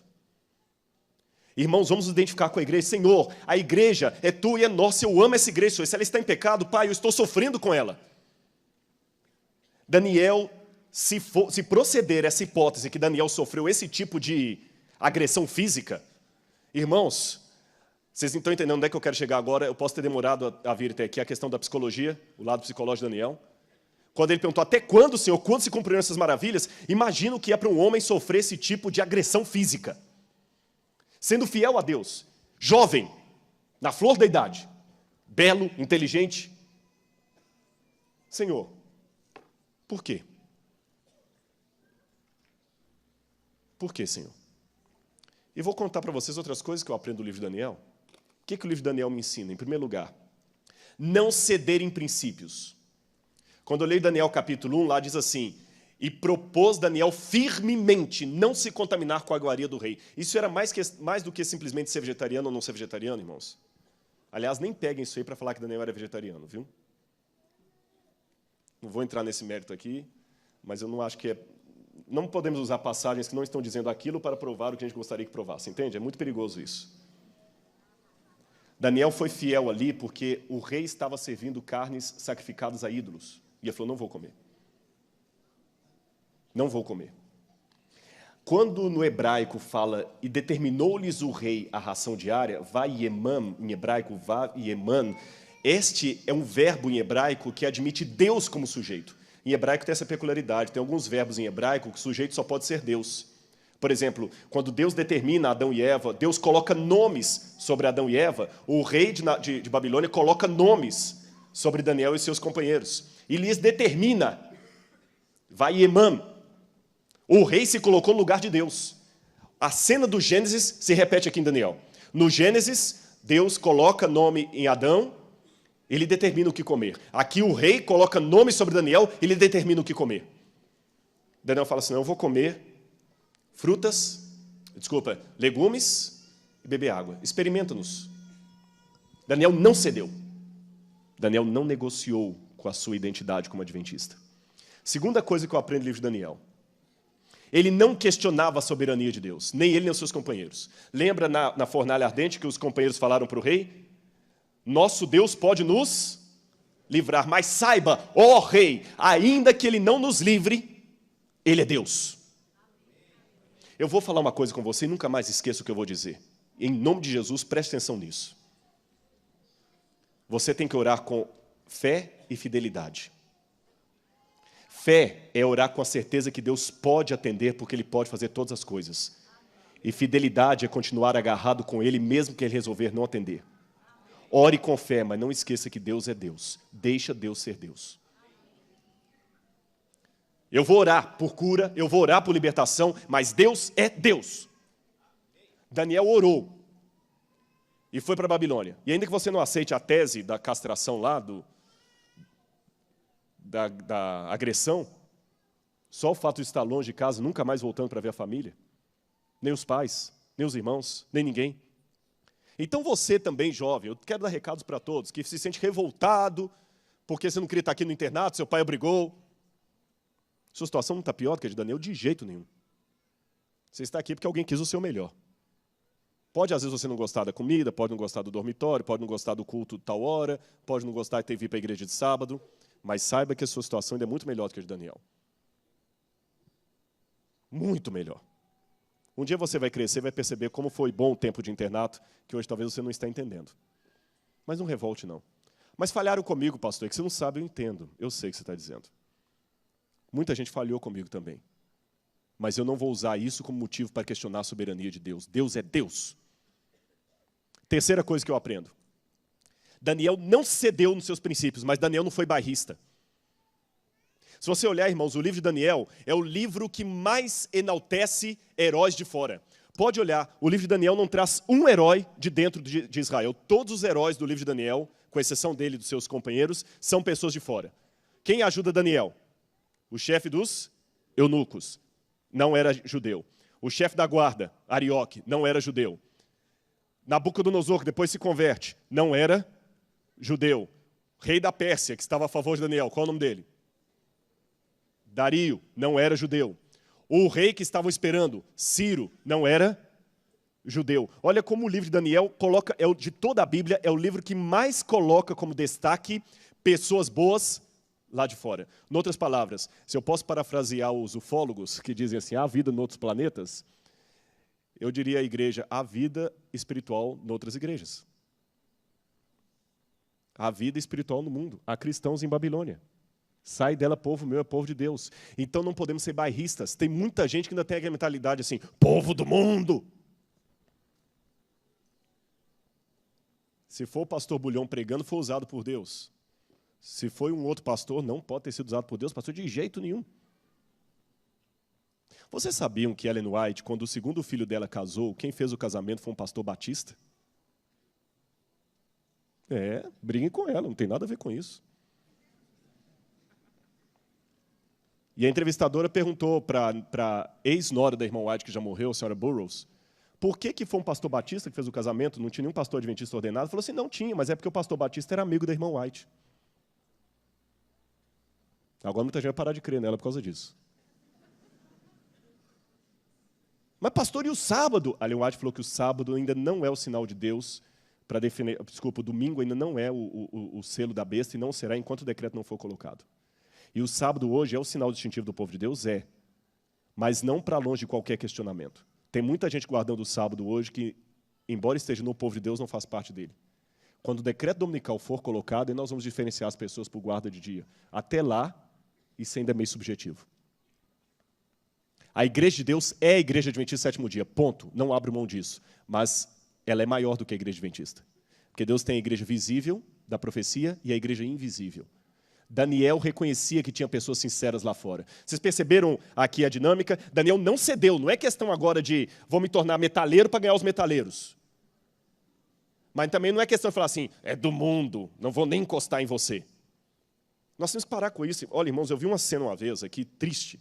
[SPEAKER 1] Irmãos, vamos nos identificar com a igreja. Senhor, a igreja é tua e é nossa. Eu amo essa igreja, Senhor. Se ela está em pecado, Pai, eu estou sofrendo com ela. Daniel, se proceder essa hipótese que Daniel sofreu esse tipo de agressão física, irmãos, vocês não estão entendendo onde é que eu quero chegar agora. Eu posso ter demorado a vir até aqui, a questão da psicologia, o lado psicológico de Daniel. Quando ele perguntou, até quando, Senhor, quando se cumpriram essas maravilhas? Imagina o que é para um homem sofrer esse tipo de agressão física. Sendo fiel a Deus, jovem, na flor da idade, belo, inteligente. Senhor, por quê? Por quê, Senhor? E vou contar para vocês outras coisas que eu aprendo do livro de Daniel. O que o livro de Daniel me ensina? Em primeiro lugar, não ceder em princípios. Quando eu leio Daniel capítulo 1, lá diz assim, e propôs Daniel firmemente não se contaminar com a iguaria do rei. Isso era mais do que simplesmente ser vegetariano ou não ser vegetariano, irmãos. Aliás, nem peguem isso aí para falar que Daniel era vegetariano, viu? Não vou entrar nesse mérito aqui, mas eu não acho que é... Não podemos usar passagens que não estão dizendo aquilo para provar o que a gente gostaria que provasse, entende? É muito perigoso isso. Daniel foi fiel ali porque o rei estava servindo carnes sacrificadas a ídolos. E ele falou, não vou comer. Não vou comer. Quando no hebraico fala, e determinou-lhes o rei a ração diária, vaieman, em hebraico, vaieman, Este é um verbo em hebraico que admite Deus como sujeito. Em hebraico tem essa peculiaridade, tem alguns verbos em hebraico que o sujeito só pode ser Deus. Por exemplo, quando Deus determina Adão e Eva, Deus coloca nomes sobre Adão e Eva, o rei de Babilônia coloca nomes sobre Daniel e seus companheiros. E lhes determina, Vaiemam. O rei se colocou no lugar de Deus. A cena do Gênesis se repete aqui em Daniel. No Gênesis, Deus coloca nome em Adão, ele determina o que comer. Aqui o rei coloca nome sobre Daniel, ele determina o que comer. Daniel fala assim, não, eu vou comer legumes e beber água. Experimenta-nos. Daniel não cedeu. Daniel não negociou com a sua identidade como adventista. Segunda coisa que eu aprendo no livro de Daniel. Ele não questionava a soberania de Deus, nem ele nem os seus companheiros. Lembra na fornalha ardente que os companheiros falaram para o rei? Nosso Deus pode nos livrar, mas saiba, ó rei, ainda que ele não nos livre, ele é Deus. Eu vou falar uma coisa com você e nunca mais esqueça o que eu vou dizer. Em nome de Jesus, preste atenção nisso. Você tem que orar com fé e fidelidade. Fé é orar com a certeza que Deus pode atender, porque Ele pode fazer todas as coisas. E fidelidade é continuar agarrado com Ele, mesmo que Ele resolver não atender. Ore com fé, mas não esqueça que Deus é Deus. Deixa Deus ser Deus. Eu vou orar por cura, eu vou orar por libertação, mas Deus é Deus. Daniel orou e foi para a Babilônia. E ainda que você não aceite a tese da castração lá, da agressão, só o fato de estar longe de casa, nunca mais voltando para ver a família, nem os pais, nem os irmãos, nem ninguém. Então você também, jovem, eu quero dar recados para todos, que se sente revoltado, porque você não queria estar aqui no internato, seu pai obrigou. Sua situação não está pior do que a de Daniel de jeito nenhum. Você está aqui porque alguém quis o seu melhor. Pode, às vezes, você não gostar da comida, pode não gostar do dormitório, pode não gostar do culto de tal hora, pode não gostar de ter vindo para a igreja de sábado, mas saiba que a sua situação ainda é muito melhor do que a de Daniel. Muito melhor. Um dia você vai crescer e vai perceber como foi bom o tempo de internato, que hoje talvez você não está entendendo. Mas não revolte, não. Mas falharam comigo, pastor, é que você não sabe, eu entendo. Eu sei o que você está dizendo. Muita gente falhou comigo também. Mas eu não vou usar isso como motivo para questionar a soberania de Deus. Deus é Deus. Terceira coisa que eu aprendo. Daniel não cedeu nos seus princípios, mas Daniel não foi bairrista. Se você olhar, irmãos, o livro de Daniel é o livro que mais enaltece heróis de fora. Pode olhar, o livro de Daniel não traz um herói de dentro de Israel. Todos os heróis do livro de Daniel, com exceção dele e dos seus companheiros, são pessoas de fora. Quem ajuda Daniel? O chefe dos eunucos, não era judeu. O chefe da guarda, Arioque, não era judeu. Nabucodonosor, que depois se converte, não era judeu. Rei da Pérsia, que estava a favor de Daniel, qual é o nome dele? Dario, não era judeu. O rei que estavam esperando, Ciro, não era judeu. Olha como o livro de Daniel coloca, de toda a Bíblia, é o livro que mais coloca como destaque pessoas boas lá de fora. Em outras palavras, se eu posso parafrasear os ufólogos que dizem assim, há vida em outros planetas, eu diria à igreja, há vida espiritual em outras igrejas. Há vida espiritual no mundo. Há cristãos em Babilônia. Sai dela, povo meu, é povo de Deus. Então não podemos ser bairristas. Tem muita gente que ainda tem aquela mentalidade assim, povo do mundo. Se for o pastor Bulhão pregando, foi usado por Deus. Se foi um outro pastor, não pode ter sido usado por Deus, pastor, de jeito nenhum. Vocês sabiam que Ellen White, quando o segundo filho dela casou, quem fez o casamento foi um pastor batista? Briguem com ela, não tem nada a ver com isso. E a entrevistadora perguntou para a ex-nora da irmã White, que já morreu, a senhora Burroughs, por que foi um pastor batista que fez o casamento, não tinha nenhum pastor adventista ordenado? Falou assim, não tinha, mas é porque o pastor batista era amigo da irmã White. Agora muita gente vai parar de crer nela por causa disso. Mas pastor, e o sábado? A Ellen White falou que o sábado ainda não é o sinal de Deus para definir, o domingo ainda não é o selo da besta e não será enquanto o decreto não for colocado. E o sábado hoje é o sinal distintivo do povo de Deus? É. Mas não para longe de qualquer questionamento. Tem muita gente guardando o sábado hoje que, embora esteja no povo de Deus, não faz parte dele. Quando o decreto dominical for colocado, e nós vamos diferenciar as pessoas por guarda de dia. Até lá, isso ainda é meio subjetivo. A igreja de Deus é a igreja adventista do sétimo dia, ponto. Não abro mão disso. Mas ela é maior do que a igreja adventista. Porque Deus tem a igreja visível da profecia e a igreja invisível. Daniel reconhecia que tinha pessoas sinceras lá fora. Vocês perceberam aqui a dinâmica? Daniel não cedeu. Não é questão agora de vou me tornar metaleiro para ganhar os metaleiros. Mas também não é questão de falar assim, é do mundo, não vou nem encostar em você. Nós temos que parar com isso. Olha, irmãos, eu vi uma cena uma vez aqui, triste.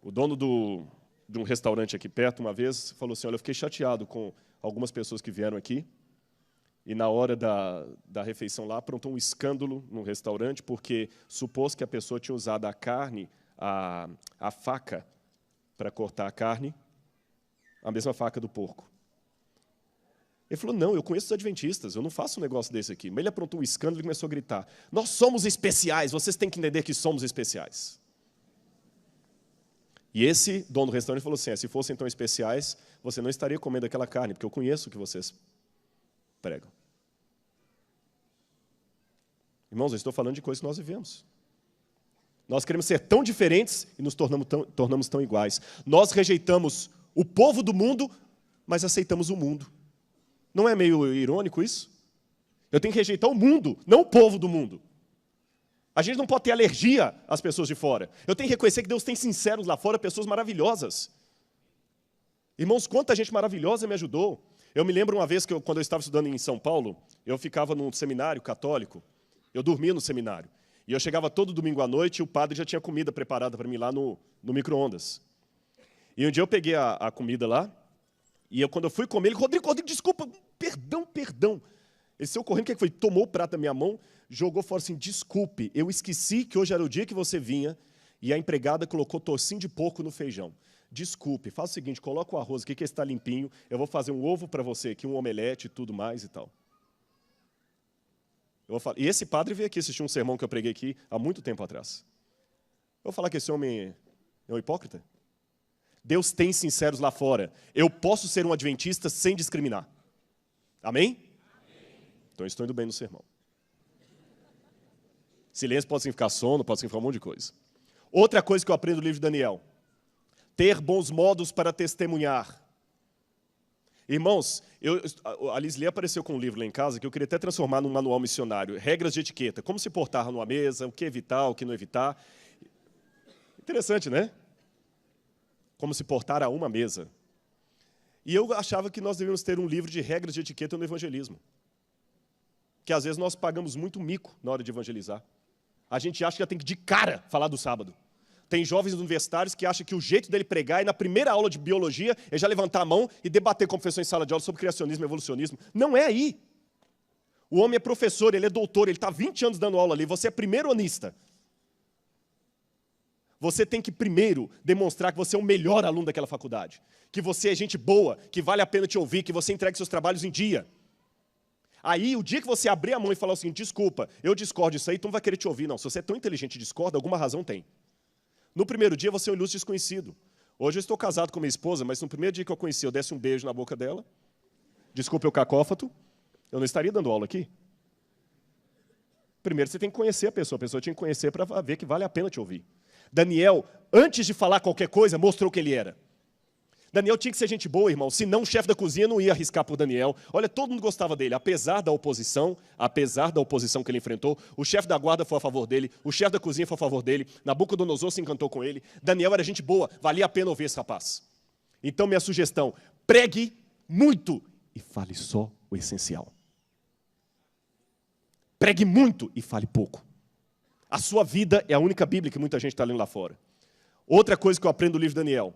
[SPEAKER 1] O dono de um restaurante aqui perto, uma vez, falou assim, olha, eu fiquei chateado com algumas pessoas que vieram aqui, e na hora da refeição lá, aprontou um escândalo no restaurante, porque supôs que a pessoa tinha usado a carne, a faca, para cortar a carne, a mesma faca do porco. Ele falou, não, eu conheço os adventistas, eu não faço um negócio desse aqui. Mas ele aprontou um escândalo e começou a gritar, nós somos especiais, vocês têm que entender que somos especiais. E esse dono do restaurante falou assim, se fossem tão especiais, você não estaria comendo aquela carne, porque eu conheço o que vocês pregam. Irmãos, eu estou falando de coisas que nós vivemos. Nós queremos ser tão diferentes e nos tornamos tão iguais. Nós rejeitamos o povo do mundo, mas aceitamos o mundo. Não é meio irônico isso? Eu tenho que rejeitar o mundo, não o povo do mundo. A gente não pode ter alergia às pessoas de fora. Eu tenho que reconhecer que Deus tem sinceros lá fora, pessoas maravilhosas. Irmãos, quanta gente maravilhosa me ajudou. Eu me lembro uma vez que quando eu estava estudando em São Paulo, eu ficava num seminário católico, eu dormia no seminário. E eu chegava todo domingo à noite e o padre já tinha comida preparada para mim lá no micro-ondas. E um dia eu peguei a comida lá, e quando eu fui comer, ele, Rodrigo, desculpa, perdão. Ele saiu correndo, o que foi? Tomou o prato da minha mão, jogou fora assim, desculpe, eu esqueci que hoje era o dia que você vinha, e a empregada colocou tocinho de porco no feijão. Desculpe, faz o seguinte, coloca o arroz aqui que está limpinho, eu vou fazer um ovo para você aqui, um omelete e tudo mais e tal. E esse padre veio aqui assistir um sermão que eu preguei aqui há muito tempo atrás. Eu vou falar que esse homem é um hipócrita? Deus tem sinceros lá fora. Eu posso ser um adventista sem discriminar. Amém? Então eu estou indo bem no sermão. Silêncio pode significar sono, pode significar um monte de coisa. Outra coisa que eu aprendo no livro de Daniel. Ter bons modos para testemunhar. Irmãos, a Lisli apareceu com um livro lá em casa que eu queria até transformar num manual missionário. Regras de etiqueta. Como se portar numa mesa, o que evitar, o que não evitar. Interessante, né? Como se portar a uma mesa. E eu achava que nós devíamos ter um livro de regras de etiqueta no evangelismo. Que às vezes nós pagamos muito mico na hora de evangelizar. A gente acha que já tem que de cara falar do sábado. Tem jovens universitários que acham que o jeito dele pregar é na primeira aula de biologia, é já levantar a mão e debater com o professor em sala de aula sobre criacionismo e evolucionismo. Não é aí. O homem é professor, ele é doutor, ele está 20 anos dando aula ali, você é primeiro-anista. Você tem que primeiro demonstrar que você é o melhor aluno daquela faculdade, que você é gente boa, que vale a pena te ouvir, que você entregue seus trabalhos em dia. Aí, o dia que você abrir a mão e falar o seguinte, desculpa, eu discordo disso aí, tu não vai querer te ouvir, não. Se você é tão inteligente e discorda, alguma razão tem. No primeiro dia, você é um ilustre desconhecido. Hoje eu estou casado com minha esposa, mas no primeiro dia que eu conheci, eu desse um beijo na boca dela, desculpa eu cacófato, eu não estaria dando aula aqui. Primeiro você tem que conhecer a pessoa tinha que conhecer para ver que vale a pena te ouvir. Daniel, antes de falar qualquer coisa, mostrou que ele era. Daniel tinha que ser gente boa, irmão, senão o chefe da cozinha não ia arriscar por Daniel. Olha, todo mundo gostava dele, apesar da oposição que ele enfrentou, o chefe da guarda foi a favor dele, o chefe da cozinha foi a favor dele, Nabucodonosor se encantou com ele, Daniel era gente boa, valia a pena ouvir esse rapaz. Então, minha sugestão, pregue muito e fale só o essencial. Pregue muito e fale pouco. A sua vida é a única Bíblia que muita gente está lendo lá fora. Outra coisa que eu aprendo do livro de Daniel.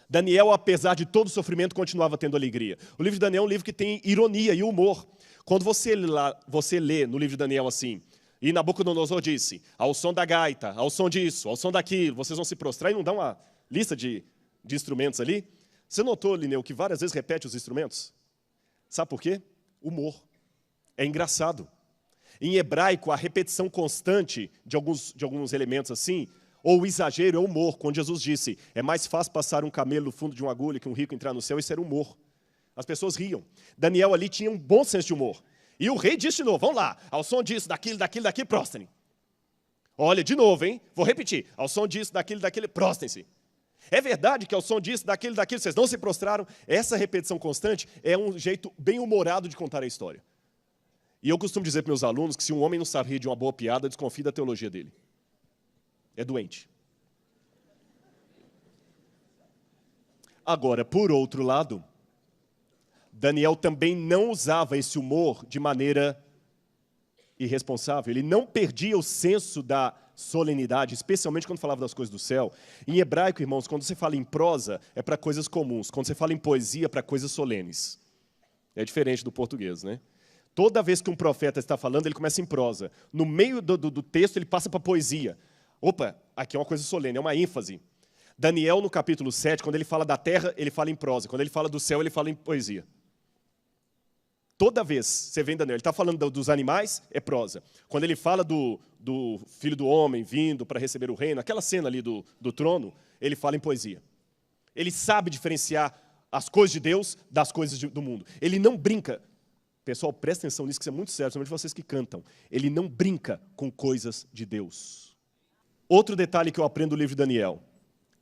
[SPEAKER 1] Daniel, apesar de todo o sofrimento, continuava tendo alegria. O livro de Daniel é um livro que tem ironia e humor. Quando você lê no livro de Daniel assim, e Nabucodonosor disse, ao som da gaita, ao som disso, ao som daquilo, vocês vão se prostrar e não dá uma lista de instrumentos ali? Você notou, Lineu, que várias vezes repete os instrumentos? Sabe por quê? Humor. É engraçado. Em hebraico, a repetição constante de alguns elementos assim, ou o exagero é humor. Quando Jesus disse, é mais fácil passar um camelo no fundo de uma agulha que um rico entrar no céu, isso era humor. As pessoas riam. Daniel ali tinha um bom senso de humor. E o rei disse de novo, vamos lá, ao som disso, daquilo, prostrem. Olha, de novo, hein? Vou repetir. Ao som disso, daquilo, prostrem-se. É verdade que ao som disso, daquilo, vocês não se prostraram? Essa repetição constante é um jeito bem humorado de contar a história. E eu costumo dizer para meus alunos que se um homem não sabe rir de uma boa piada, desconfie da teologia dele. É doente. Agora, por outro lado, Daniel também não usava esse humor de maneira irresponsável. Ele não perdia o senso da solenidade, especialmente quando falava das coisas do céu. Em hebraico, irmãos, quando você fala em prosa, é para coisas comuns. Quando você fala em poesia, é para coisas solenes. É diferente do português, né? Toda vez que um profeta está falando, ele começa em prosa. No meio do texto, ele passa para poesia. Opa, aqui é uma coisa solene, é uma ênfase. Daniel, no capítulo 7, quando ele fala da terra, ele fala em prosa. Quando ele fala do céu, ele fala em poesia. Toda vez você vê em Daniel, ele está falando dos animais, é prosa. Quando ele fala do filho do homem vindo para receber o reino, aquela cena ali do trono, ele fala em poesia. Ele sabe diferenciar as coisas de Deus das coisas do mundo. Ele não brinca. Pessoal, presta atenção nisso, que isso é muito sério, somente vocês que cantam. Ele não brinca com coisas de Deus. Outro detalhe que eu aprendo no livro de Daniel.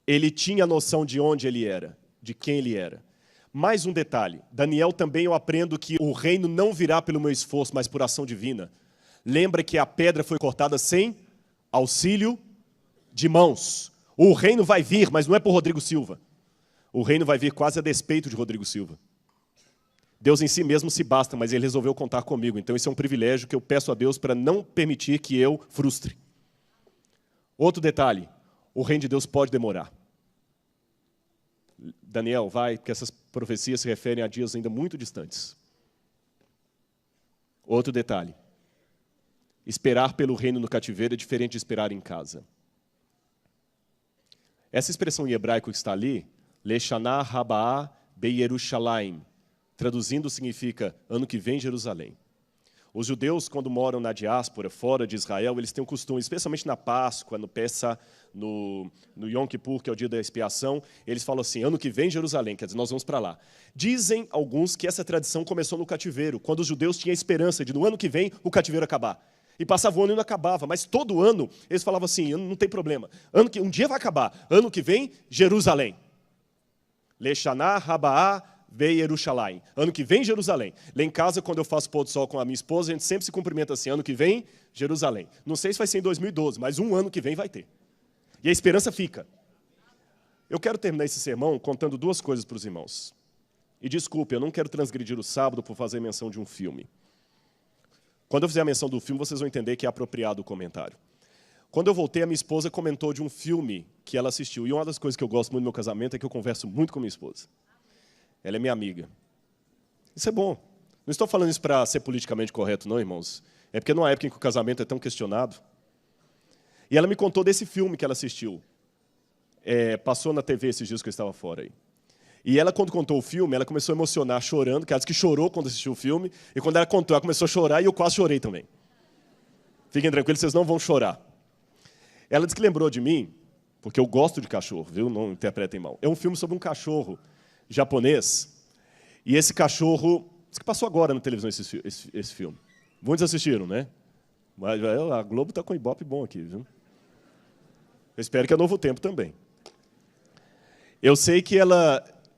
[SPEAKER 1] Ele tinha noção de onde ele era, de quem ele era. Mais um detalhe. Daniel também eu aprendo que o reino não virá pelo meu esforço, mas por ação divina. Lembra que a pedra foi cortada sem auxílio de mãos. O reino vai vir, mas não é por Rodrigo Silva. O reino vai vir quase a despeito de Rodrigo Silva. Deus em si mesmo se basta, mas ele resolveu contar comigo. Então isso é um privilégio que eu peço a Deus para não permitir que eu frustre. Outro detalhe, o reino de Deus pode demorar. Daniel, vai, porque essas profecias se referem a dias ainda muito distantes. Outro detalhe, esperar pelo reino no cativeiro é diferente de esperar em casa. Essa expressão em hebraico que está ali, Leshanah Rabaa Beyerushalayim, traduzindo significa ano que vem Jerusalém. Os judeus, quando moram na diáspora, fora de Israel, eles têm um costume, especialmente na Páscoa, no Pessah, no Yom Kippur, que é o dia da expiação, eles falam assim, ano que vem Jerusalém, quer dizer, nós vamos para lá. Dizem alguns que essa tradição começou no cativeiro, quando os judeus tinham a esperança de no ano que vem o cativeiro acabar. E passava o ano e não acabava, mas todo ano eles falavam assim, não tem problema, um dia vai acabar, ano que vem Jerusalém. Leshanah Rabaa Beyerushalayim. Ano que vem, Jerusalém. Lá em casa, quando eu faço pôr do sol com a minha esposa, a gente sempre se cumprimenta assim, ano que vem, Jerusalém. Não sei se vai ser em 2012, mas um ano que vem vai ter. E a esperança fica. Eu quero terminar esse sermão contando duas coisas para os irmãos. E desculpe, eu não quero transgredir o sábado por fazer menção de um filme. Quando eu fizer a menção do filme, vocês vão entender que é apropriado o comentário. Quando eu voltei, a minha esposa comentou de um filme que ela assistiu. E uma das coisas que eu gosto muito do meu casamento é que eu converso muito com minha esposa. Ela é minha amiga. Isso é bom. Não estou falando isso para ser politicamente correto, não, irmãos. É porque numa época em que o casamento é tão questionado. E ela me contou desse filme que ela assistiu. Passou na TV esses dias que eu estava fora aí. E ela, quando contou o filme, ela começou a emocionar, chorando, que ela disse que chorou quando assistiu o filme. E quando ela contou, ela começou a chorar e eu quase chorei também. Fiquem tranquilos, vocês não vão chorar. Ela disse que lembrou de mim, porque eu gosto de cachorro, viu? Não interpretem mal. É um filme sobre um cachorro japonês, e esse cachorro, isso que passou agora na televisão esse filme. Muitos assistiram, né? Mas a Globo está com um ibope bom aqui, viu? Eu espero que é Novo Tempo também. Eu sei que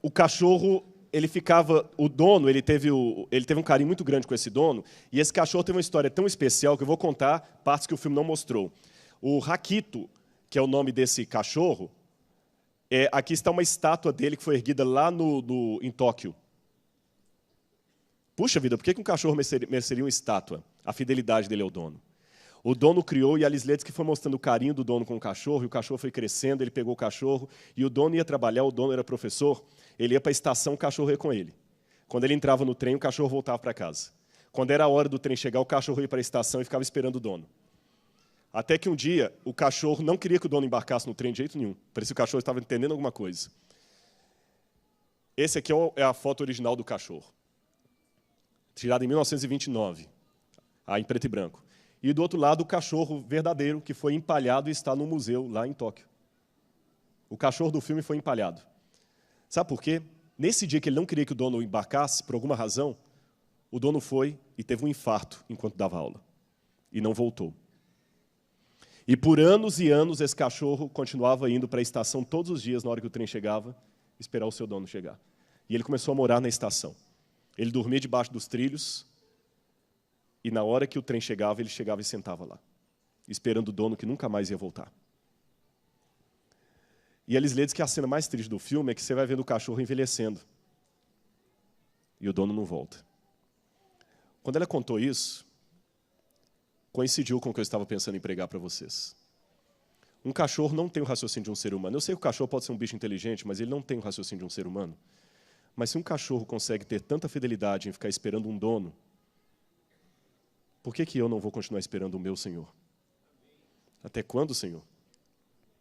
[SPEAKER 1] o cachorro, ele ficava, o dono, ele teve um carinho muito grande com esse dono, e esse cachorro teve uma história tão especial que eu vou contar partes que o filme não mostrou. O Rakito, que é o nome desse cachorro, aqui está uma estátua dele que foi erguida lá em Tóquio. Puxa vida, por que um cachorro mereceria uma estátua? A fidelidade dele ao dono. O dono criou, e a Lislet que foi mostrando o carinho do dono com o cachorro, e o cachorro foi crescendo, ele pegou o cachorro, e o dono ia trabalhar, o dono era professor, ele ia para a estação, o cachorro ia com ele. Quando ele entrava no trem, o cachorro voltava para casa. Quando era a hora do trem chegar, o cachorro ia para a estação e ficava esperando o dono. Até que um dia, o cachorro não queria que o dono embarcasse no trem de jeito nenhum. Parecia que o cachorro estava entendendo alguma coisa. Esse aqui é a foto original do cachorro. Tirada em 1929, em preto e branco. E do outro lado, o cachorro verdadeiro, que foi empalhado e está no museu lá em Tóquio. O cachorro do filme foi empalhado. Sabe por quê? Nesse dia que ele não queria que o dono embarcasse, por alguma razão, o dono foi e teve um infarto enquanto dava aula. E não voltou. E por anos e anos esse cachorro continuava indo para a estação todos os dias, na hora que o trem chegava, esperar o seu dono chegar. E ele começou a morar na estação. Ele dormia debaixo dos trilhos e na hora que o trem chegava, ele chegava e sentava lá, esperando o dono que nunca mais ia voltar. E a Lisle diz que a cena mais triste do filme é que você vai vendo o cachorro envelhecendo. E o dono não volta. Quando ela contou isso, coincidiu com o que eu estava pensando em pregar para vocês. Um cachorro não tem o raciocínio de um ser humano. Eu sei que o cachorro pode ser um bicho inteligente, mas ele não tem o raciocínio de um ser humano. Mas se um cachorro consegue ter tanta fidelidade em ficar esperando um dono, por que eu não vou continuar esperando o meu Senhor? Até quando, Senhor?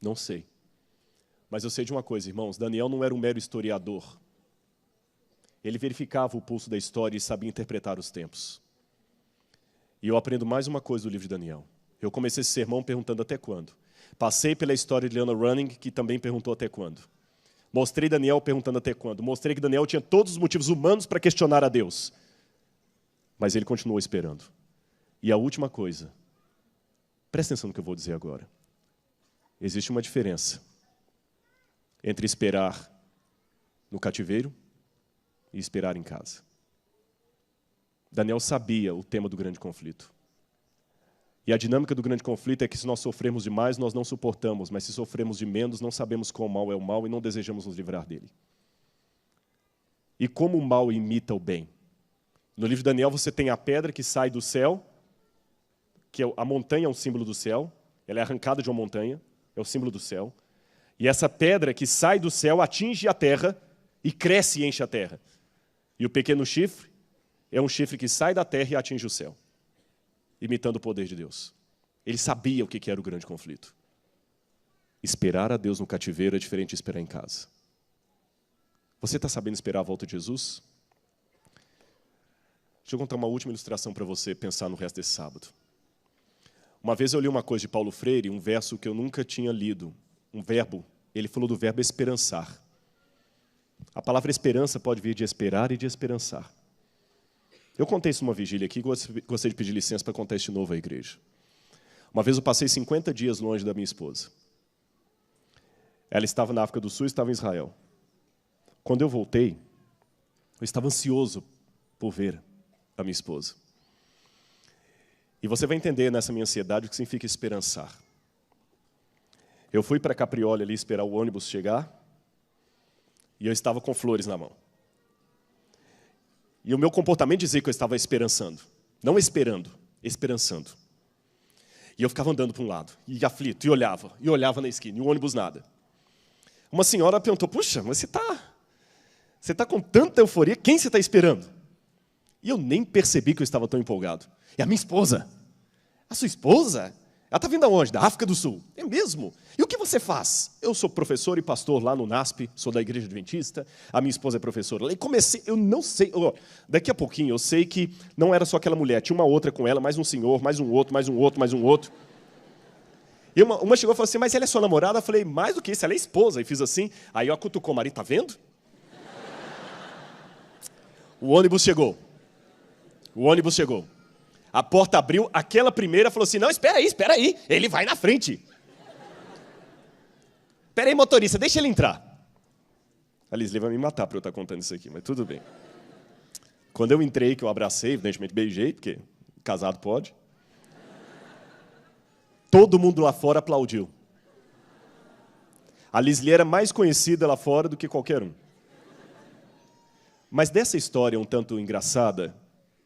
[SPEAKER 1] Não sei. Mas eu sei de uma coisa, irmãos, Daniel não era um mero historiador. Ele verificava o pulso da história e sabia interpretar os tempos. E eu aprendo mais uma coisa do livro de Daniel. Eu comecei esse sermão perguntando até quando. Passei pela história de Leona Running, que também perguntou até quando. Mostrei Daniel perguntando até quando. Mostrei que Daniel tinha todos os motivos humanos para questionar a Deus. Mas ele continuou esperando. E a última coisa, presta atenção no que eu vou dizer agora. Existe uma diferença entre esperar no cativeiro e esperar em casa. Daniel sabia o tema do grande conflito. E a dinâmica do grande conflito é que se nós sofremos demais, nós não suportamos, mas se sofremos de menos, não sabemos qual mal é o mal e não desejamos nos livrar dele. E como o mal imita o bem? No livro de Daniel você tem a pedra que sai do céu, que a montanha é um símbolo do céu, ela é arrancada de uma montanha, é o símbolo do céu. E essa pedra que sai do céu atinge a terra e cresce e enche a terra. E o pequeno chifre é um chifre que sai da terra e atinge o céu, imitando o poder de Deus. Ele sabia o que era o grande conflito. Esperar a Deus no cativeiro é diferente de esperar em casa. Você está sabendo esperar a volta de Jesus? Deixa eu contar uma última ilustração para você pensar no resto desse sábado. Uma vez eu li uma coisa de Paulo Freire, um verso que eu nunca tinha lido, um verbo. Ele falou do verbo esperançar. A palavra esperança pode vir de esperar e de esperançar. Eu contei isso numa vigília aqui, gostaria de pedir licença para contar isso de novo à igreja. Uma vez eu passei 50 dias longe da minha esposa. Ela estava na África do Sul e estava em Israel. Quando eu voltei, eu estava ansioso por ver a minha esposa. E você vai entender nessa minha ansiedade o que significa esperançar. Eu fui para Caprioli ali esperar o ônibus chegar e eu estava com flores na mão. E o meu comportamento dizia que eu estava esperançando. Não esperando, esperançando. E eu ficava andando para um lado, e aflito, e olhava na esquina, e o ônibus nada. Uma senhora perguntou, puxa, mas você tá com tanta euforia, quem você está esperando? E eu nem percebi que eu estava tão empolgado. É a minha esposa. A sua esposa? Ela está vindo aonde? Da África do Sul. É mesmo? E o que você faz? Eu sou professor e pastor lá no NASP, sou da Igreja Adventista, a minha esposa é professora lá. E comecei, eu não sei, daqui a pouquinho eu sei que não era só aquela mulher, tinha uma outra com ela, mais um senhor, mais um outro, mais um outro, mais um outro. E uma chegou e falou assim, mas ela é sua namorada? Eu falei, mais do que isso, ela é esposa. E fiz assim, aí eu acutucou o marido, tá vendo? O ônibus chegou. A porta abriu, aquela primeira falou assim, não, espera aí, ele vai na frente. Espera aí, motorista, deixa ele entrar. A Lisle vai me matar para eu estar contando isso aqui, mas tudo bem. Quando eu entrei, que eu abracei, evidentemente beijei, porque casado pode. Todo mundo lá fora aplaudiu. A Lisle era mais conhecida lá fora do que qualquer um. Mas dessa história um tanto engraçada,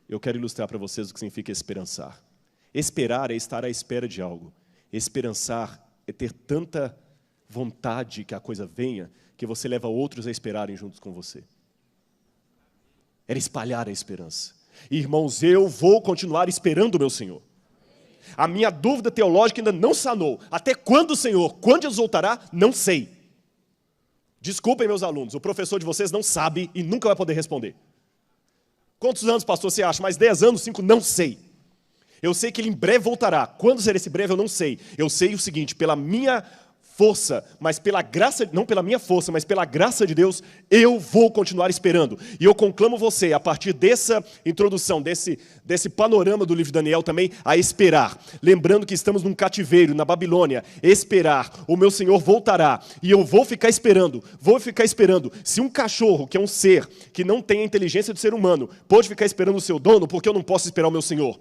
[SPEAKER 1] eu quero ilustrar para vocês o que significa esperançar. Esperar é estar à espera de algo. Esperançar é ter tanta vontade que a coisa venha, que você leva outros a esperarem juntos com você. Era espalhar a esperança. Irmãos, eu vou continuar esperando o meu Senhor. A minha dúvida teológica ainda não sanou. Até quando, Senhor? Quando Jesus voltará? Não sei. Desculpem, meus alunos, o professor de vocês não sabe e nunca vai poder responder. Quantos anos, pastor, você acha? Mais 10 anos, 5? Não sei. Eu sei que ele em breve voltará. Quando será esse breve, eu não sei. Eu sei o seguinte, pela minha força, mas pela graça, não pela minha força, mas pela graça de Deus, eu vou continuar esperando. E eu conclamo você, a partir dessa introdução, desse panorama do livro de Daniel também, a esperar. Lembrando que estamos num cativeiro, na Babilônia, esperar. O meu Senhor voltará e eu vou ficar esperando. Se um cachorro, que é um ser que não tem a inteligência do ser humano, pode ficar esperando o seu dono, porque eu não posso esperar o meu Senhor?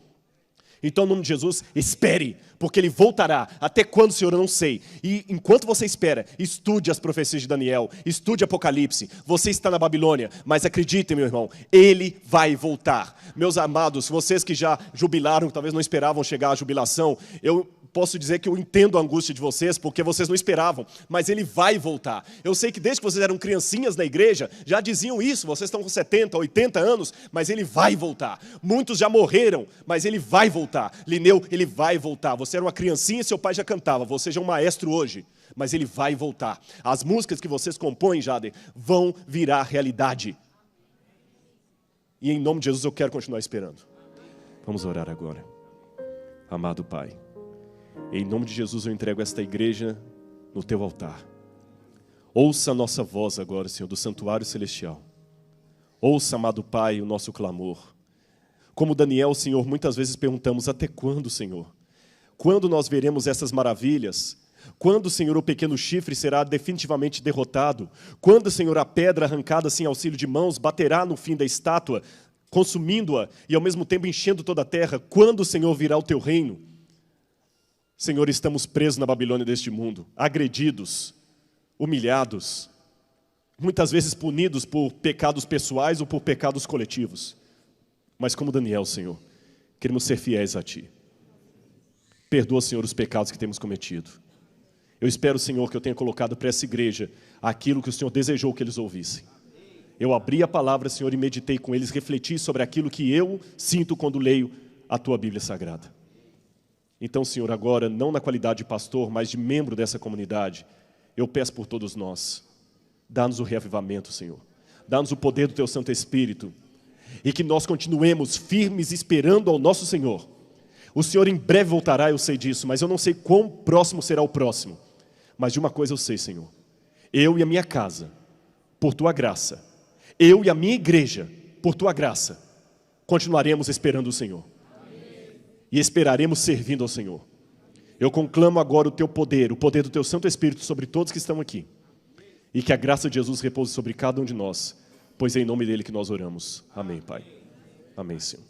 [SPEAKER 1] Então, no nome de Jesus, espere, porque Ele voltará. Até quando, Senhor, eu não sei. E enquanto você espera, estude as profecias de Daniel, estude Apocalipse. Você está na Babilônia, mas acreditem, meu irmão, Ele vai voltar. Meus amados, vocês que já jubilaram, talvez não esperavam chegar à jubilação, eu posso dizer que eu entendo a angústia de vocês, porque vocês não esperavam, mas Ele vai voltar. Eu sei que desde que vocês eram criancinhas na igreja, já diziam isso, vocês estão com 70, 80 anos, mas Ele vai voltar. Muitos já morreram, mas Ele vai voltar. Lineu, Ele vai voltar. Você era uma criancinha e seu pai já cantava, você já é um maestro hoje, mas Ele vai voltar. As músicas que vocês compõem, Jader, vão virar realidade. E em nome de Jesus eu quero continuar esperando. Vamos orar agora. Amado Pai, em nome de Jesus eu entrego esta igreja no Teu altar. Ouça a nossa voz agora, Senhor, do santuário celestial. Ouça, amado Pai, o nosso clamor. Como Daniel, Senhor, muitas vezes perguntamos, até quando, Senhor? Quando nós veremos essas maravilhas? Quando, Senhor, o pequeno chifre será definitivamente derrotado? Quando, Senhor, a pedra arrancada sem auxílio de mãos baterá no fim da estátua, consumindo-a e ao mesmo tempo enchendo toda a terra? Quando, Senhor, virá o Teu reino? Senhor, estamos presos na Babilônia deste mundo, agredidos, humilhados, muitas vezes punidos por pecados pessoais ou por pecados coletivos. Mas como Daniel, Senhor, queremos ser fiéis a Ti. Perdoa, Senhor, os pecados que temos cometido. Eu espero, Senhor, que eu tenha colocado para essa igreja aquilo que o Senhor desejou que eles ouvissem. Eu abri a palavra, Senhor, e meditei com eles, refleti sobre aquilo que eu sinto quando leio a Tua Bíblia Sagrada. Então, Senhor, agora, não na qualidade de pastor, mas de membro dessa comunidade, eu peço por todos nós, dá-nos o reavivamento, Senhor. Dá-nos o poder do Teu Santo Espírito. E que nós continuemos firmes esperando ao nosso Senhor. O Senhor em breve voltará, eu sei disso, mas eu não sei quão próximo será o próximo. Mas de uma coisa eu sei, Senhor. Eu e a minha casa, por Tua graça, eu e a minha igreja, por Tua graça, continuaremos esperando o Senhor. E esperaremos servindo ao Senhor. Eu conclamo agora o Teu poder, o poder do Teu Santo Espírito sobre todos que estão aqui. E que a graça de Jesus repouse sobre cada um de nós, pois é em nome dEle que nós oramos. Amém, Pai. Amém, Senhor.